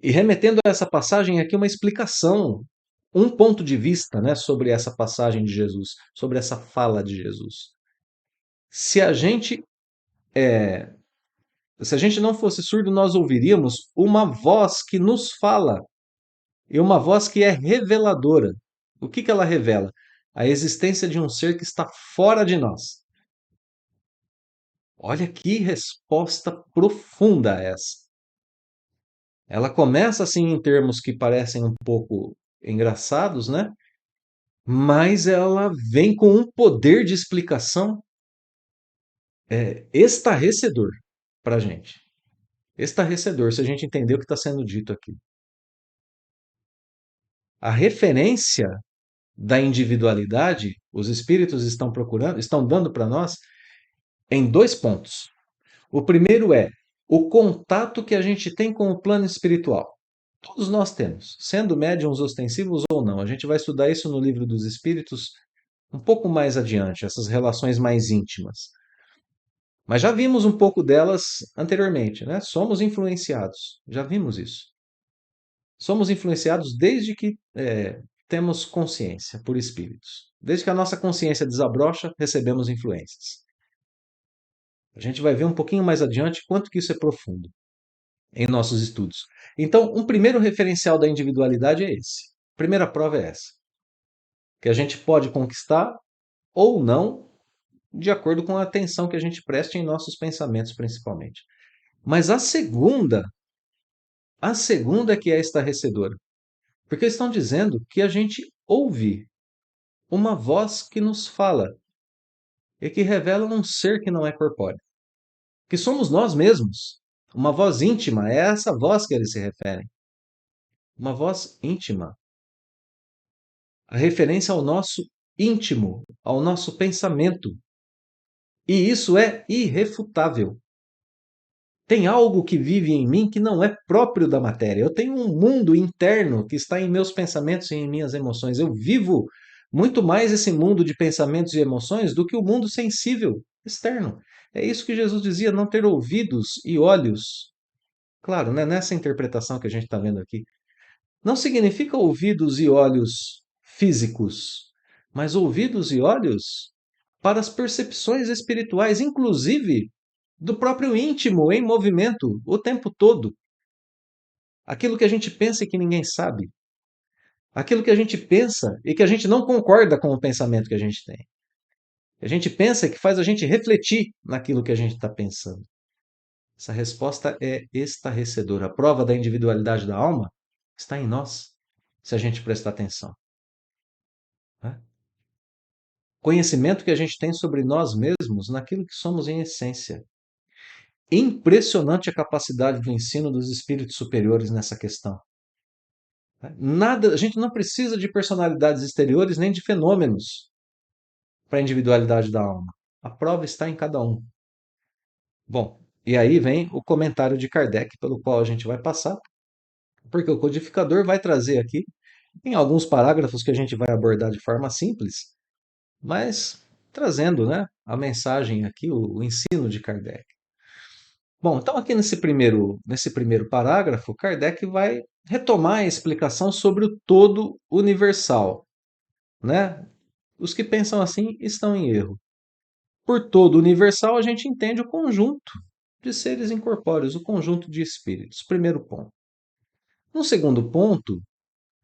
E remetendo a essa passagem aqui uma explicação, um ponto de vista, né, sobre essa passagem de Jesus, sobre essa fala de Jesus. Se a gente se a gente não fosse surdo, nós ouviríamos uma voz que nos fala e uma voz que é reveladora. O que ela revela? A existência de um ser que está fora de nós. Olha que resposta profunda essa. Ela começa assim em termos que parecem um pouco engraçados, né? Mas ela vem com um poder de explicação estarrecedor para a gente. Estarrecedor, se a gente entender o que está sendo dito aqui. A referência da individualidade, os espíritos estão procurando, estão dando para nós em dois pontos. O primeiro é o contato que a gente tem com o plano espiritual. Todos nós temos, sendo médiums ostensivos ou não. A gente vai estudar isso no Livro dos Espíritos um pouco mais adiante, essas relações mais íntimas. Mas já vimos um pouco delas anteriormente, né? Somos influenciados, já vimos isso. Somos influenciados desde que temos consciência por espíritos. Desde que a nossa consciência desabrocha, recebemos influências. A gente vai ver um pouquinho mais adiante quanto que isso é profundo em nossos estudos. Então, um primeiro referencial da individualidade é esse. A primeira prova é essa. Que a gente pode conquistar ou não, de acordo com a atenção que a gente preste em nossos pensamentos, principalmente. Mas a segunda é que é estarrecedora. Porque estão dizendo que a gente ouve uma voz que nos fala e que revela um ser que não é corpóreo. Que somos nós mesmos. Uma voz íntima, é essa voz que eles se referem. Uma voz íntima. A referência ao nosso íntimo, ao nosso pensamento. E isso é irrefutável. Tem algo que vive em mim que não é próprio da matéria. Eu tenho um mundo interno que está em meus pensamentos e em minhas emoções. Eu vivo muito mais esse mundo de pensamentos e emoções do que o mundo sensível externo. É isso que Jesus dizia, não ter ouvidos e olhos. Claro, né, nessa interpretação que a gente está vendo aqui, não significa ouvidos e olhos físicos, mas ouvidos e olhos para as percepções espirituais, inclusive do próprio íntimo em movimento o tempo todo. Aquilo que a gente pensa e que ninguém sabe. Aquilo que a gente pensa e que a gente não concorda com o pensamento que a gente tem. A gente pensa que faz a gente refletir naquilo que a gente está pensando. Essa resposta é estarrecedora. A prova da individualidade da alma está em nós, se a gente prestar atenção. Né? Conhecimento que a gente tem sobre nós mesmos, naquilo que somos em essência. Impressionante a capacidade do ensino dos espíritos superiores nessa questão. Nada, a gente não precisa de personalidades exteriores nem de fenômenos para a individualidade da alma. A prova está em cada um. Bom, e aí vem o comentário de Kardec, pelo qual a gente vai passar, porque o codificador vai trazer aqui, em alguns parágrafos que a gente vai abordar de forma simples, mas trazendo, né, a mensagem aqui, o ensino de Kardec. Bom, então aqui nesse primeiro parágrafo, Kardec vai retomar a explicação sobre o todo universal, né? Os que pensam assim estão em erro. Por todo universal, a gente entende o conjunto de seres incorpóreos, o conjunto de espíritos. Primeiro ponto. No segundo ponto,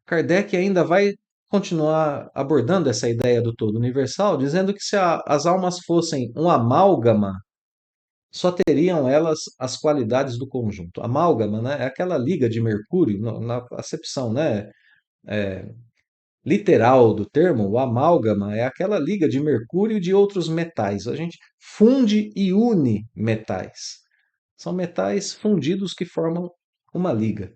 Kardec ainda vai continuar abordando essa ideia do todo universal, dizendo que se as almas fossem um amálgama, só teriam elas as qualidades do conjunto. Amálgama, né, é aquela liga de mercúrio, na acepção, né, literal do termo, o amálgama é aquela liga de mercúrio e de outros metais. A gente funde e une metais. São metais fundidos que formam uma liga.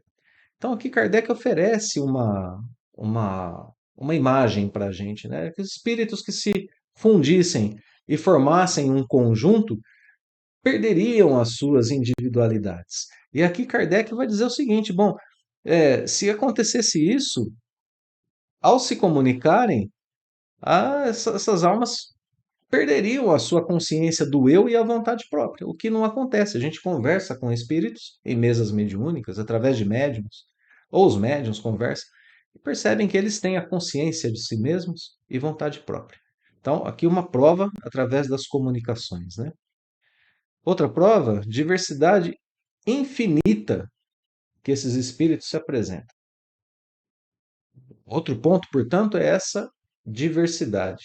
Então aqui Kardec oferece uma imagem para a gente, né? Que os espíritos que se fundissem e formassem um conjunto perderiam as suas individualidades. E aqui Kardec vai dizer o seguinte: bom, se acontecesse isso, ao se comunicarem, essas almas perderiam a sua consciência do eu e a vontade própria, o que não acontece. A gente conversa com espíritos em mesas mediúnicas, através de médiuns, ou os médiuns conversam, e percebem que eles têm a consciência de si mesmos e vontade própria. Então, aqui uma prova através das comunicações, né? Outra prova, diversidade infinita que esses espíritos se apresentam. Outro ponto, portanto, é essa diversidade.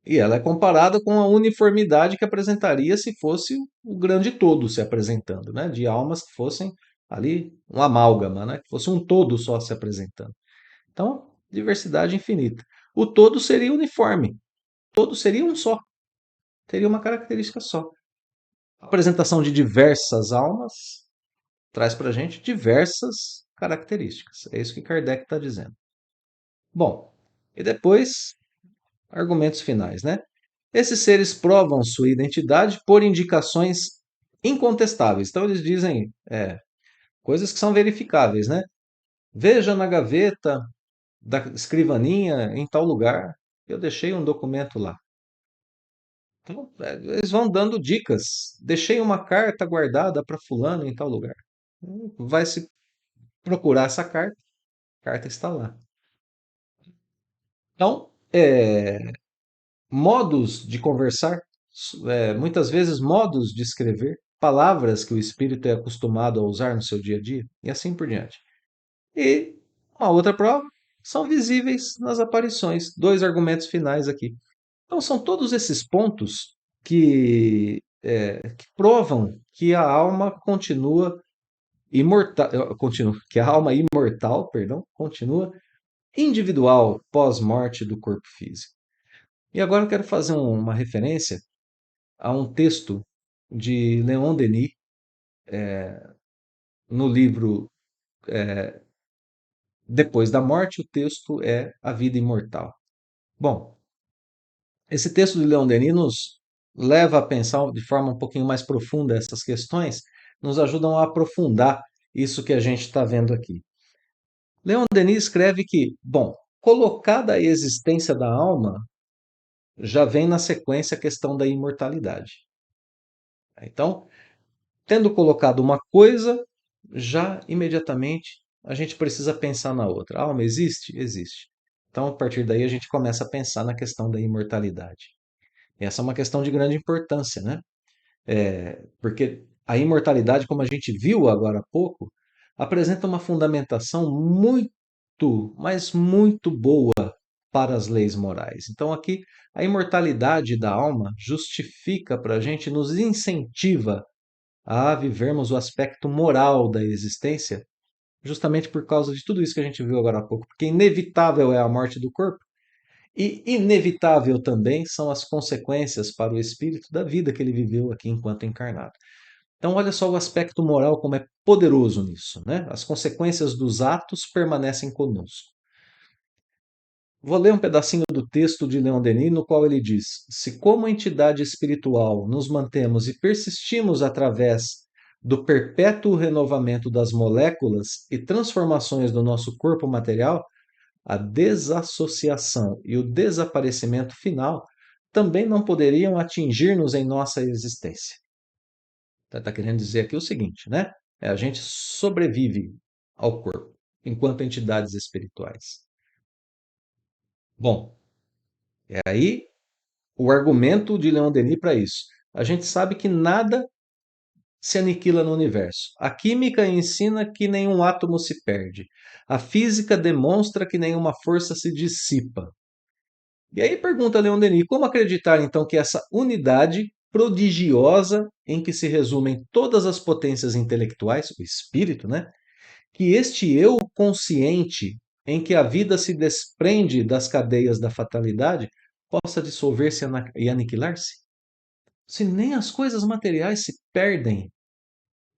E ela é comparada com a uniformidade que apresentaria se fosse o grande todo se apresentando, né? De almas que fossem ali um amálgama, né? Que fosse um todo só se apresentando. Então, diversidade infinita. O todo seria uniforme, todo seria um só, teria uma característica só. A apresentação de diversas almas traz para a gente diversas características. É isso que Kardec está dizendo. Bom, e depois, argumentos finais, né? Esses seres provam sua identidade por indicações incontestáveis. Então, eles dizem coisas que são verificáveis, né? Veja na gaveta da escrivaninha em tal lugar. Eu deixei um documento lá. Então, eles vão dando dicas. Deixei uma carta guardada para fulano em tal lugar. Vai se procurar essa carta, a carta está lá. Então, modos de conversar, muitas vezes modos de escrever, palavras que o espírito é acostumado a usar no seu dia a dia, e assim por diante. E uma outra prova são visíveis nas aparições. Dois argumentos finais aqui. Então, são todos esses pontos que provam que a alma continua imortal, que a alma imortal, perdão, continua individual pós-morte do corpo físico. E agora eu quero fazer uma referência a um texto de Leon Denis, no livro Depois da Morte, o texto é A Vida Imortal. Bom, esse texto de Leon Denis nos leva a pensar de forma um pouquinho mais profunda essas questões, nos ajudam a aprofundar isso que a gente está vendo aqui. Leon Denis escreve que, bom, colocada a existência da alma, já vem na sequência a questão da imortalidade. Então, tendo colocado uma coisa, já imediatamente a gente precisa pensar na outra. A alma existe? Existe. Então, a partir daí, a gente começa a pensar na questão da imortalidade. E essa é uma questão de grande importância, né? Porque a imortalidade, como a gente viu agora há pouco, apresenta uma fundamentação muito, mas muito boa para as leis morais. Então, aqui, a imortalidade da alma justifica para a gente, nos incentiva a vivermos o aspecto moral da existência, justamente por causa de tudo isso que a gente viu agora há pouco. Porque inevitável é a morte do corpo, e inevitável também são as consequências para o espírito da vida que ele viveu aqui enquanto encarnado. Então, olha só o aspecto moral como é poderoso nisso, né? As consequências dos atos permanecem conosco. Vou ler um pedacinho do texto de Leon Denis, no qual ele diz: se, como entidade espiritual, nos mantemos e persistimos através do perpétuo renovamento das moléculas e transformações do nosso corpo material, a desassociação e o desaparecimento final também não poderiam atingir-nos em nossa existência. Está querendo dizer aqui o seguinte, né? A gente sobrevive ao corpo enquanto entidades espirituais. Bom, é aí o argumento de Leon Denis para isso. A gente sabe que nada se aniquila no universo. A química ensina que nenhum átomo se perde. A física demonstra que nenhuma força se dissipa. E aí pergunta Leon Denis, como acreditar então que essa unidade prodigiosa em que se resumem todas as potências intelectuais, o espírito, né? Que este eu consciente em que a vida se desprende das cadeias da fatalidade possa dissolver-se e aniquilar-se? Se nem as coisas materiais se perdem,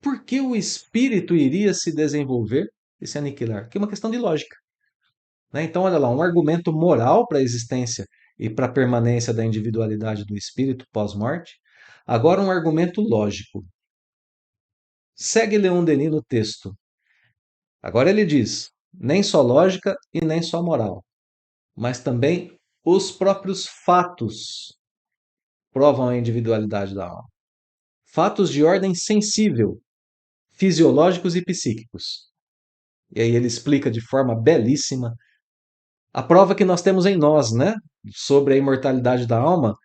por que o espírito iria se desenvolver e se aniquilar? Que é uma questão de lógica. Né? Então, olha lá, um argumento moral para a existência e para a permanência da individualidade do espírito pós-morte. Agora, um argumento lógico. Segue Leon Denis no texto. Agora ele diz: nem só lógica e nem só moral, mas também os próprios fatos provam a individualidade da alma. Fatos de ordem sensível, fisiológicos e psíquicos. E aí ele explica de forma belíssima a prova que nós temos em nós, né? Sobre a imortalidade da alma,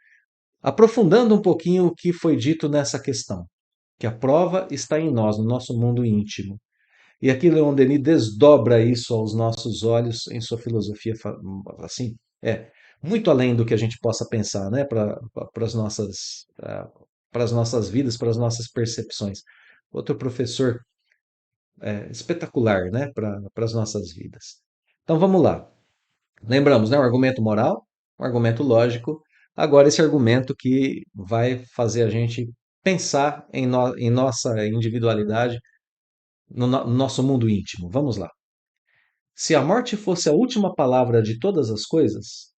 aprofundando um pouquinho o que foi dito nessa questão. Que a prova está em nós, no nosso mundo íntimo. E aqui Leon Denis desdobra isso aos nossos olhos em sua filosofia, assim, muito além do que a gente possa pensar, né, para as nossas vidas, para as nossas percepções. Outro professor espetacular, né, para as nossas vidas. Então vamos lá. Lembramos, né, um argumento moral, um argumento lógico. Agora esse argumento que vai fazer a gente pensar em nossa individualidade, no nosso mundo íntimo. Vamos lá. Se a morte fosse a última palavra de todas as coisas,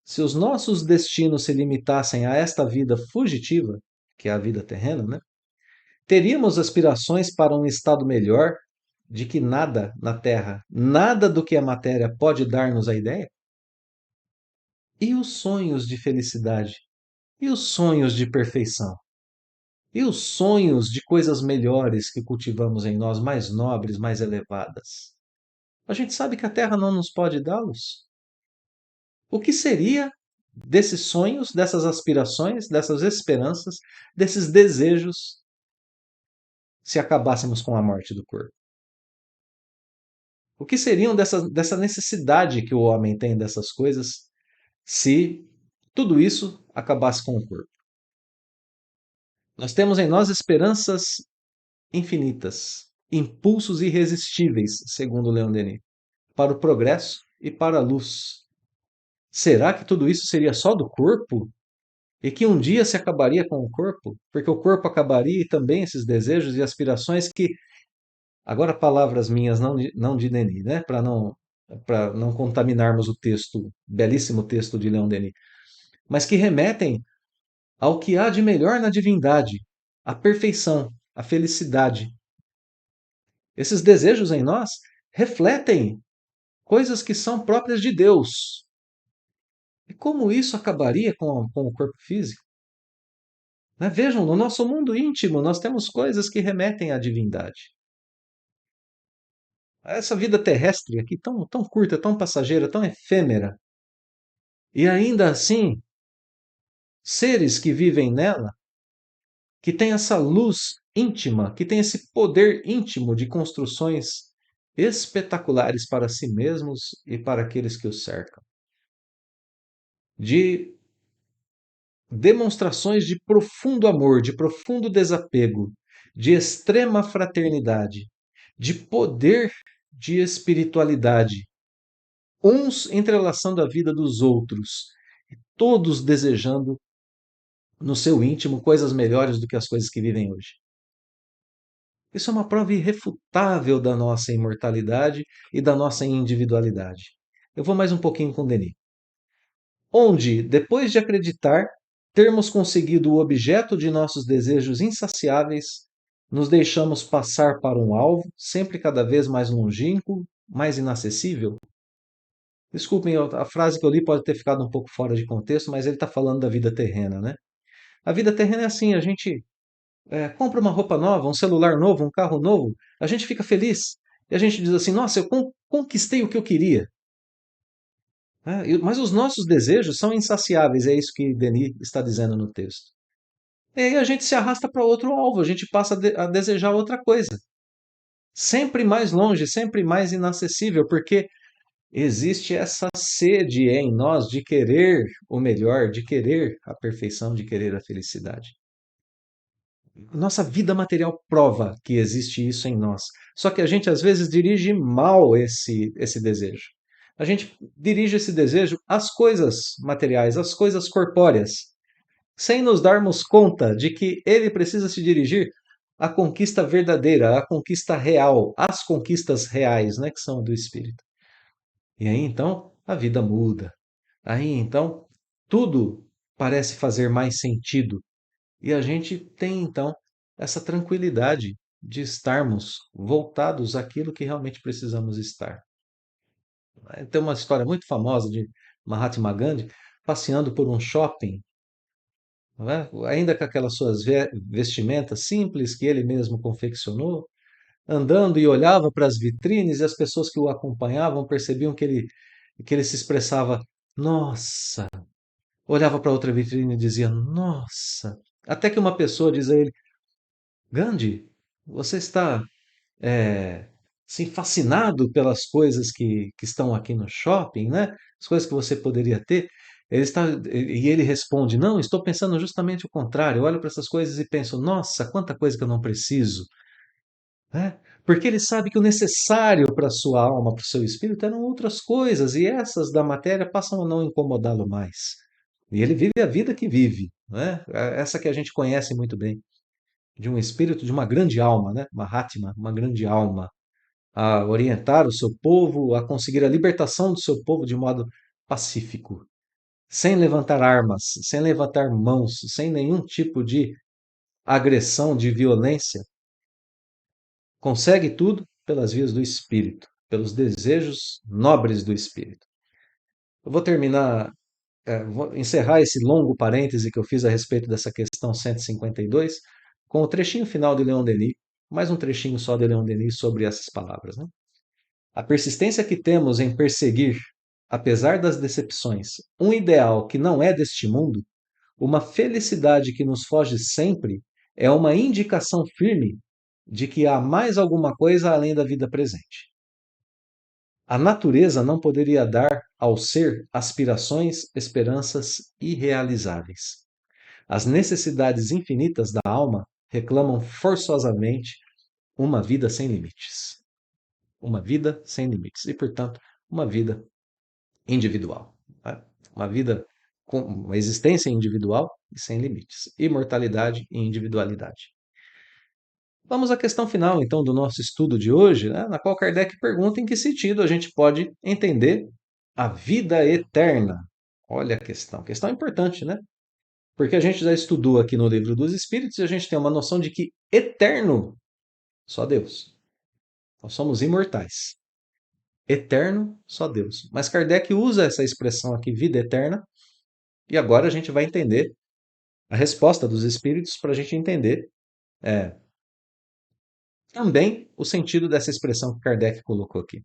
se os nossos destinos se limitassem a esta vida fugitiva, que é a vida terrena, né? Teríamos aspirações para um estado melhor de que nada na Terra, nada do que a matéria pode dar-nos a ideia? E os sonhos de felicidade? E os sonhos de perfeição? E os sonhos de coisas melhores que cultivamos em nós, mais nobres, mais elevadas? A gente sabe que a Terra não nos pode dá-los. O que seria desses sonhos, dessas aspirações, dessas esperanças, desses desejos, se acabássemos com a morte do corpo? O que seriam dessa necessidade que o homem tem dessas coisas se tudo isso acabasse com o corpo? Nós temos em nós esperanças infinitas, impulsos irresistíveis, segundo Leon Denis, para o progresso e para a luz. Será que tudo isso seria só do corpo? E que um dia se acabaria com o corpo? Porque o corpo acabaria e também esses desejos e aspirações que, agora palavras minhas, não de Denis, né? Para não contaminarmos o texto, belíssimo texto de Leon Denis, mas que remetem ao que há de melhor na divindade, a perfeição, a felicidade. Esses desejos em nós refletem coisas que são próprias de Deus. E como isso acabaria com o corpo físico? Né? Vejam, no nosso mundo íntimo, nós temos coisas que remetem à divindade. Essa vida terrestre aqui, tão curta, tão passageira, tão efêmera, e ainda assim, seres que vivem nela, que têm essa luz íntima, que têm esse poder íntimo de construções espetaculares para si mesmos e para aqueles que os cercam, de demonstrações de profundo amor, de profundo desapego, de extrema fraternidade, de poder de espiritualidade, uns entrelaçando a vida dos outros, todos desejando no seu íntimo coisas melhores do que as coisas que vivem hoje. Isso é uma prova irrefutável da nossa imortalidade e da nossa individualidade. Eu vou mais um pouquinho com Denis. Onde, depois de acreditar termos conseguido o objeto de nossos desejos insaciáveis, nos deixamos passar para um alvo sempre cada vez mais longínquo, mais inacessível? Desculpem, a frase que eu li pode ter ficado um pouco fora de contexto, mas ele está falando da vida terrena, né? A vida terrena é assim, a gente compra uma roupa nova, um celular novo, um carro novo, a gente fica feliz. E a gente diz assim, nossa, eu conquistei o que eu queria. Mas os nossos desejos são insaciáveis, é isso que Denis está dizendo no texto. E aí a gente se arrasta para outro alvo, a gente passa a desejar outra coisa. Sempre mais longe, sempre mais inacessível, porque existe essa sede em nós de querer o melhor, de querer a perfeição, de querer a felicidade. Nossa vida material prova que existe isso em nós. Só que a gente às vezes dirige mal esse desejo. A gente dirige esse desejo às coisas materiais, às coisas corpóreas, sem nos darmos conta de que ele precisa se dirigir à conquista verdadeira, à conquista real, às conquistas reais, né, que são do espírito. E aí então a vida muda. Aí então tudo parece fazer mais sentido. E a gente tem então essa tranquilidade de estarmos voltados àquilo que realmente precisamos estar. Tem uma história muito famosa de Mahatma Gandhi passeando por um shopping, não é? Ainda com aquelas suas vestimentas simples que ele mesmo confeccionou, andando e olhava para as vitrines e as pessoas que o acompanhavam percebiam que ele se expressava, nossa, olhava para outra vitrine e dizia, nossa. Até que uma pessoa diz a ele, Gandhi, você está é, assim, fascinado pelas coisas que estão aqui no shopping, né? As coisas que você poderia ter. E ele responde: Não, estou pensando justamente o contrário. Eu olho para essas coisas e penso: Nossa, quanta coisa que eu não preciso. Né? Porque ele sabe que o necessário para a sua alma, para o seu espírito, eram outras coisas, e essas da matéria passam a não incomodá-lo mais. E ele vive a vida que vive, né? Essa que a gente conhece muito bem de um espírito de uma grande alma, né? Mahatma, uma grande alma, a orientar o seu povo, a conseguir a libertação do seu povo de modo pacífico, sem levantar armas, sem levantar mãos, sem nenhum tipo de agressão, de violência. Consegue tudo pelas vias do espírito, pelos desejos nobres do espírito. Eu vou terminar, vou encerrar esse longo parêntese que eu fiz a respeito dessa questão 152 com o trechinho final de Leon Denis, mais um trechinho só de Leon Denis sobre essas palavras. Né? A persistência que temos em perseguir, apesar das decepções, um ideal que não é deste mundo, uma felicidade que nos foge sempre, é uma indicação firme de que há mais alguma coisa além da vida presente. A natureza não poderia dar ao ser aspirações, esperanças irrealizáveis. As necessidades infinitas da alma reclamam forçosamente uma vida sem limites. Uma vida sem limites. E, portanto, uma vida individual. Né? Uma vida com uma existência individual e sem limites. Imortalidade e individualidade. Vamos à questão final, então, do nosso estudo de hoje, né? Na qual Kardec pergunta em que sentido a gente pode entender a vida eterna. Olha a questão importante, né? Porque a gente já estudou aqui no Livro dos Espíritos e a gente tem uma noção de que eterno só Deus. Nós somos imortais. Eterno, só Deus. Mas Kardec usa essa expressão aqui, vida eterna, e agora a gente vai entender a resposta dos espíritos para a gente entender é, também o sentido dessa expressão que Kardec colocou aqui.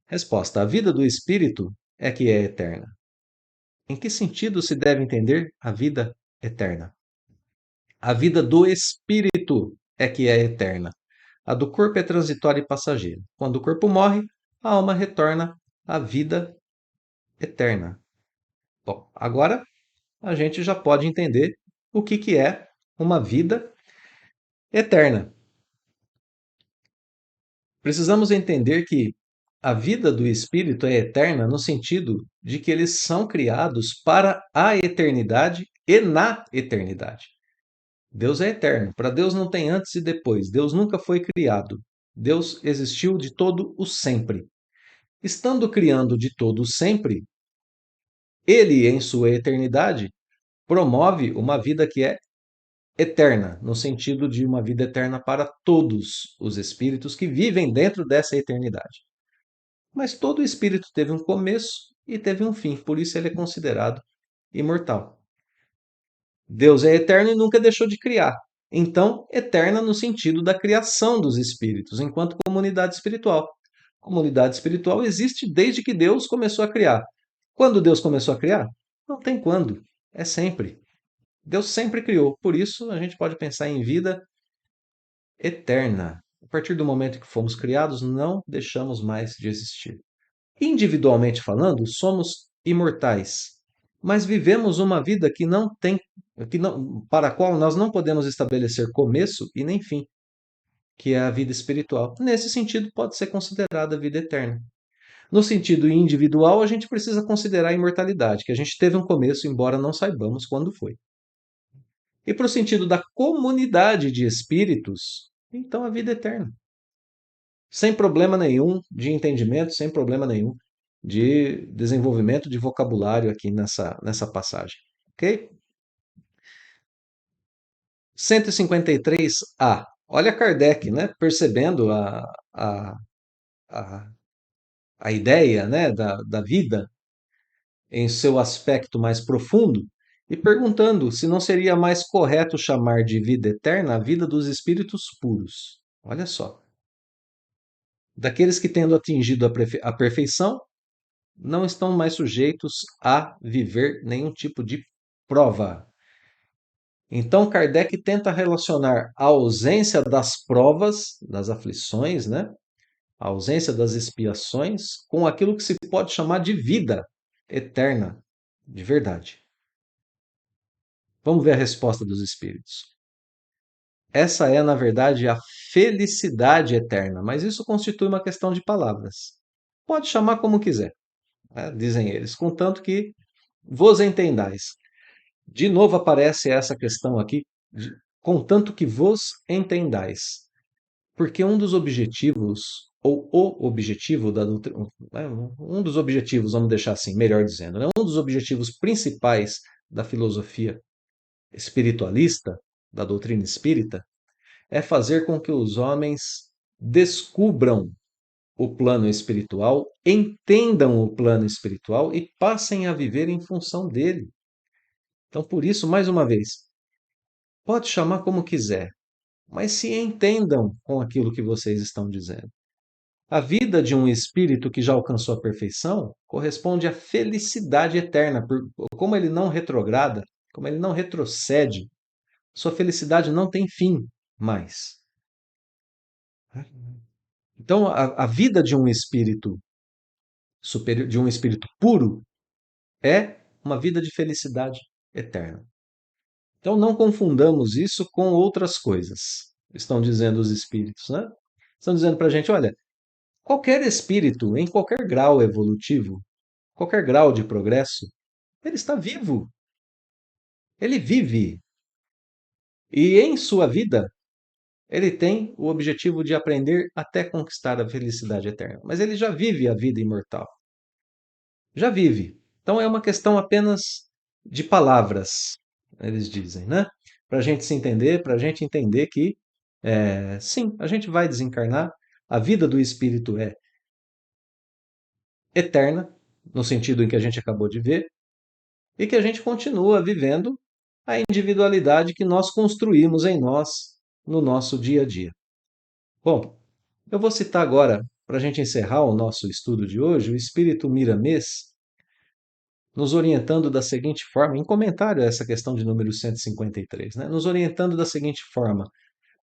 Resposta: a vida do espírito é que é eterna. Em que sentido se deve entender a vida eterna? A vida do espírito é que é eterna. A do corpo é transitória e passageira. Quando o corpo morre, a alma retorna à vida eterna. Bom, agora a gente já pode entender o que é uma vida eterna. Precisamos entender que a vida do espírito é eterna no sentido de que eles são criados para a eternidade e na eternidade. Deus é eterno. Para Deus não tem antes e depois. Deus nunca foi criado. Deus existiu de todo o sempre. Estando criando de todo o sempre, ele, em sua eternidade, promove uma vida que é eterna, no sentido de uma vida eterna para todos os espíritos que vivem dentro dessa eternidade. Mas todo espírito teve um começo e teve um fim, por isso ele é considerado imortal. Deus é eterno e nunca deixou de criar. Então, eterna no sentido da criação dos espíritos, enquanto comunidade espiritual. Comunidade espiritual existe desde que Deus começou a criar. Quando Deus começou a criar? Não tem quando, é sempre. Deus sempre criou, por isso a gente pode pensar em vida eterna. A partir do momento que fomos criados, não deixamos mais de existir. Individualmente falando, somos imortais, mas vivemos uma vida que não tem, para a qual nós não podemos estabelecer começo e nem fim, que é a vida espiritual. Nesse sentido, pode ser considerada a vida eterna. No sentido individual, a gente precisa considerar a imortalidade, que a gente teve um começo, embora não saibamos quando foi. E para o sentido da comunidade de espíritos, então a vida eterna. Sem problema nenhum de entendimento, sem problema nenhum de desenvolvimento de vocabulário aqui nessa passagem. Ok? 153A. Olha Kardec, né? Percebendo a, a ideia, né, da vida em seu aspecto mais profundo e perguntando se não seria mais correto chamar de vida eterna a vida dos espíritos puros. Olha só. Daqueles que, tendo atingido a perfeição, não estão mais sujeitos a viver nenhum tipo de prova. Então, Kardec tenta relacionar a ausência das provas, das aflições, né? A ausência das expiações, com aquilo que se pode chamar de vida eterna, de verdade. Vamos ver a resposta dos espíritos. Essa é, na verdade, a felicidade eterna, mas isso constitui uma questão de palavras. Pode chamar como quiser, né? Dizem eles, contanto que vos entendais. De novo aparece essa questão aqui, contanto que vos entendais. Porque um dos objetivos, ou o objetivo da doutrina, um dos objetivos, vamos deixar assim, melhor dizendo, né? Um dos objetivos principais da filosofia espiritualista, da doutrina espírita, é fazer com que os homens descubram o plano espiritual, entendam o plano espiritual e passem a viver em função dele. Então, por isso, mais uma vez, pode chamar como quiser, mas se entendam com aquilo que vocês estão dizendo. A vida de um espírito que já alcançou a perfeição corresponde à felicidade eterna, como ele não retrograda, como ele não retrocede, sua felicidade não tem fim mais. Então, a vida de um espírito superior, de um espírito puro, é uma vida de felicidade eterna. Então não confundamos isso com outras coisas, estão dizendo os espíritos, né? Estão dizendo para a gente, olha, qualquer espírito, em qualquer grau evolutivo, qualquer grau de progresso, ele está vivo, ele vive. E em sua vida, ele tem o objetivo de aprender até conquistar a felicidade eterna. Mas ele já vive a vida imortal. Já vive. Então é uma questão apenas de palavras, eles dizem, né? Para a gente se entender, para a gente entender que, sim, a gente vai desencarnar, a vida do espírito é eterna, no sentido em que a gente acabou de ver, e que a gente continua vivendo a individualidade que nós construímos em nós no nosso dia a dia. Bom, eu vou citar agora, para a gente encerrar o nosso estudo de hoje, o espírito Miramês, nos orientando da seguinte forma, em comentário a essa questão de número 153, né? Nos orientando da seguinte forma: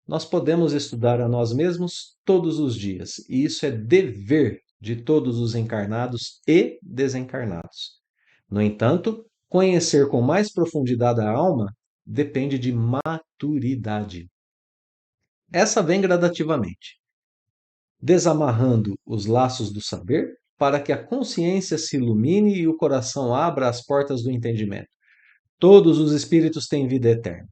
nós podemos estudar a nós mesmos todos os dias, e isso é dever de todos os encarnados e desencarnados. No entanto, conhecer com mais profundidade a alma depende de maturidade. Essa vem gradativamente, desamarrando os laços do saber para que a consciência se ilumine e o coração abra as portas do entendimento. Todos os espíritos têm vida eterna.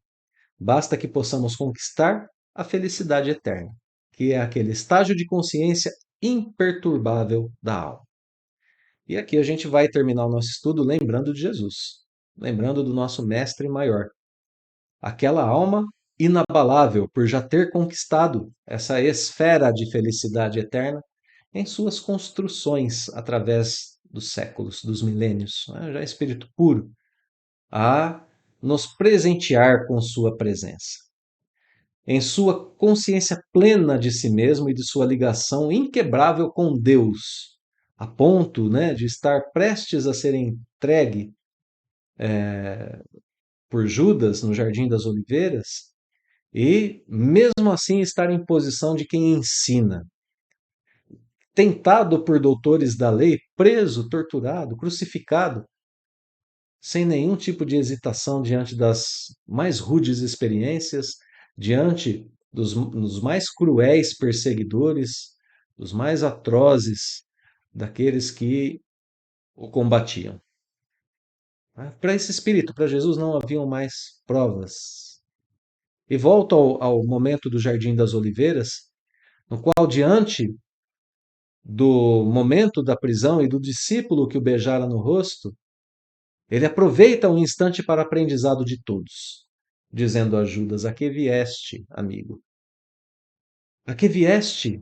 Basta que possamos conquistar a felicidade eterna, que é aquele estágio de consciência imperturbável da alma. E aqui a gente vai terminar o nosso estudo lembrando de Jesus, lembrando do nosso mestre maior, aquela alma inabalável por já ter conquistado essa esfera de felicidade eterna em suas construções através dos séculos, dos milênios, né? Já espírito puro, a nos presentear com sua presença. Em sua consciência plena de si mesmo e de sua ligação inquebrável com Deus, a ponto, né, de estar prestes a ser entregue por Judas no Jardim das Oliveiras e, mesmo assim, estar em posição de quem ensina. Tentado por doutores da lei, preso, torturado, crucificado, sem nenhum tipo de hesitação diante das mais rudes experiências, diante dos mais cruéis perseguidores, dos mais atrozes daqueles que o combatiam. Para esse espírito, para Jesus, não haviam mais provas. E volto ao momento do Jardim das Oliveiras, no qual, diante do momento da prisão e do discípulo que o beijara no rosto, ele aproveita um instante para aprendizado de todos, dizendo a Judas: a que vieste, amigo? A que vieste,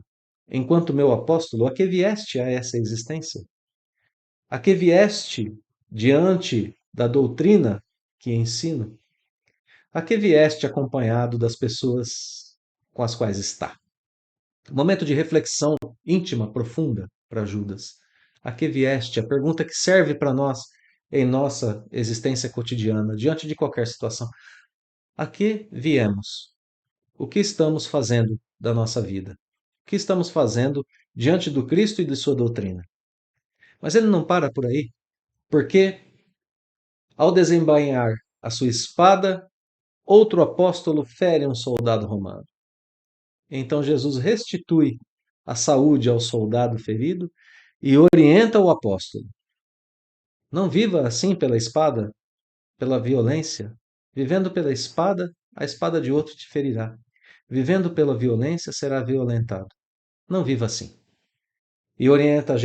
enquanto meu apóstolo? A que vieste a essa existência? A que vieste diante da doutrina que ensino? A que vieste acompanhado das pessoas com as quais está? Momento de reflexão íntima, profunda para Judas. A que vieste? A pergunta que serve para nós em nossa existência cotidiana, diante de qualquer situação. A que viemos? O que estamos fazendo da nossa vida? O que estamos fazendo diante do Cristo e de sua doutrina? Mas ele não para por aí, porque ao desembainhar a sua espada, outro apóstolo fere um soldado romano. Então Jesus restitui a saúde ao soldado ferido e orienta o apóstolo: não viva assim pela espada, pela violência. Vivendo pela espada, a espada de outro te ferirá. Vivendo pela violência, será violentado. Não viva assim. E orienta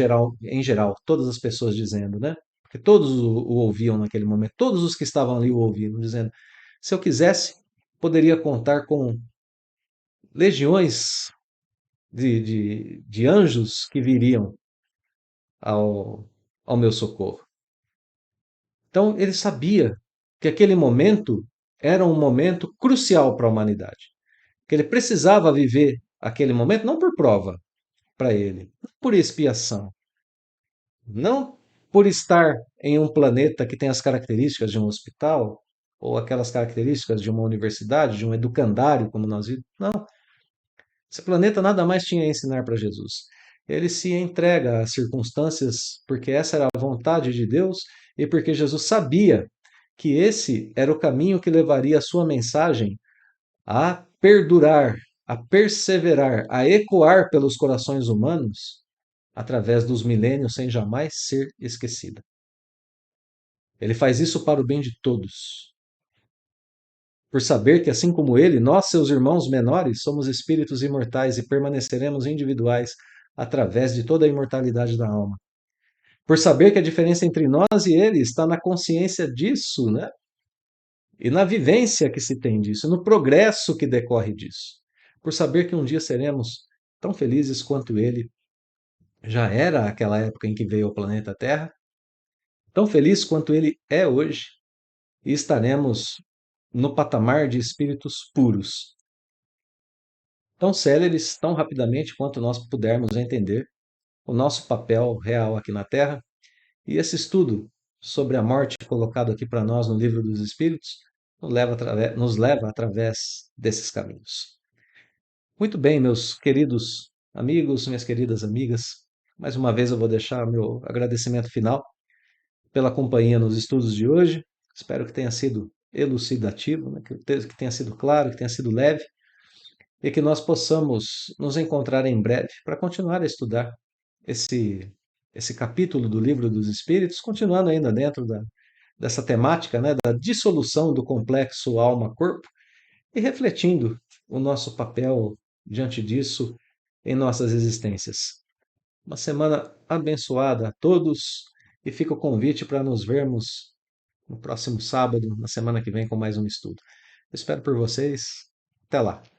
em geral, todas as pessoas dizendo, né? Porque todos o ouviam naquele momento, todos os que estavam ali o ouviam, dizendo: se eu quisesse, poderia contar com legiões de anjos que viriam ao meu socorro. Então ele sabia que aquele momento era um momento crucial para a humanidade, que ele precisava viver aquele momento não por prova para ele, não por expiação, não por estar em um planeta que tem as características de um hospital ou aquelas características de uma universidade, de um educandário, como nós vimos. Não. Esse planeta nada mais tinha a ensinar para Jesus. Ele se entrega às circunstâncias porque essa era a vontade de Deus e porque Jesus sabia que esse era o caminho que levaria a sua mensagem a perdurar, a perseverar, a ecoar pelos corações humanos através dos milênios sem jamais ser esquecida. Ele faz isso para o bem de todos, por saber que, assim como ele, nós, seus irmãos menores, somos espíritos imortais e permaneceremos individuais através de toda a imortalidade da alma. Por saber que a diferença entre nós e ele está na consciência disso, né? E na vivência que se tem disso, no progresso que decorre disso. Por saber que um dia seremos tão felizes quanto ele já era aquela época em que veio ao planeta Terra, tão feliz quanto ele é hoje, e estaremos no patamar de espíritos puros, tão céleres, tão rapidamente quanto nós pudermos entender o nosso papel real aqui na Terra. E esse estudo sobre a morte colocado aqui para nós no Livro dos Espíritos nos leva através desses caminhos. Muito bem, meus queridos amigos, minhas queridas amigas, mais uma vez eu vou deixar meu agradecimento final pela companhia nos estudos de hoje. Espero que tenha sido elucidativo, né? Que tenha sido claro, que tenha sido leve e que nós possamos nos encontrar em breve para continuar a estudar esse, esse capítulo do Livro dos Espíritos, continuando ainda dentro dessa temática, né, da dissolução do complexo alma-corpo e refletindo o nosso papel diante disso em nossas existências. Uma semana abençoada a todos e fica o convite para nos vermos no próximo sábado, na semana que vem, com mais um estudo. Espero por vocês. Até lá.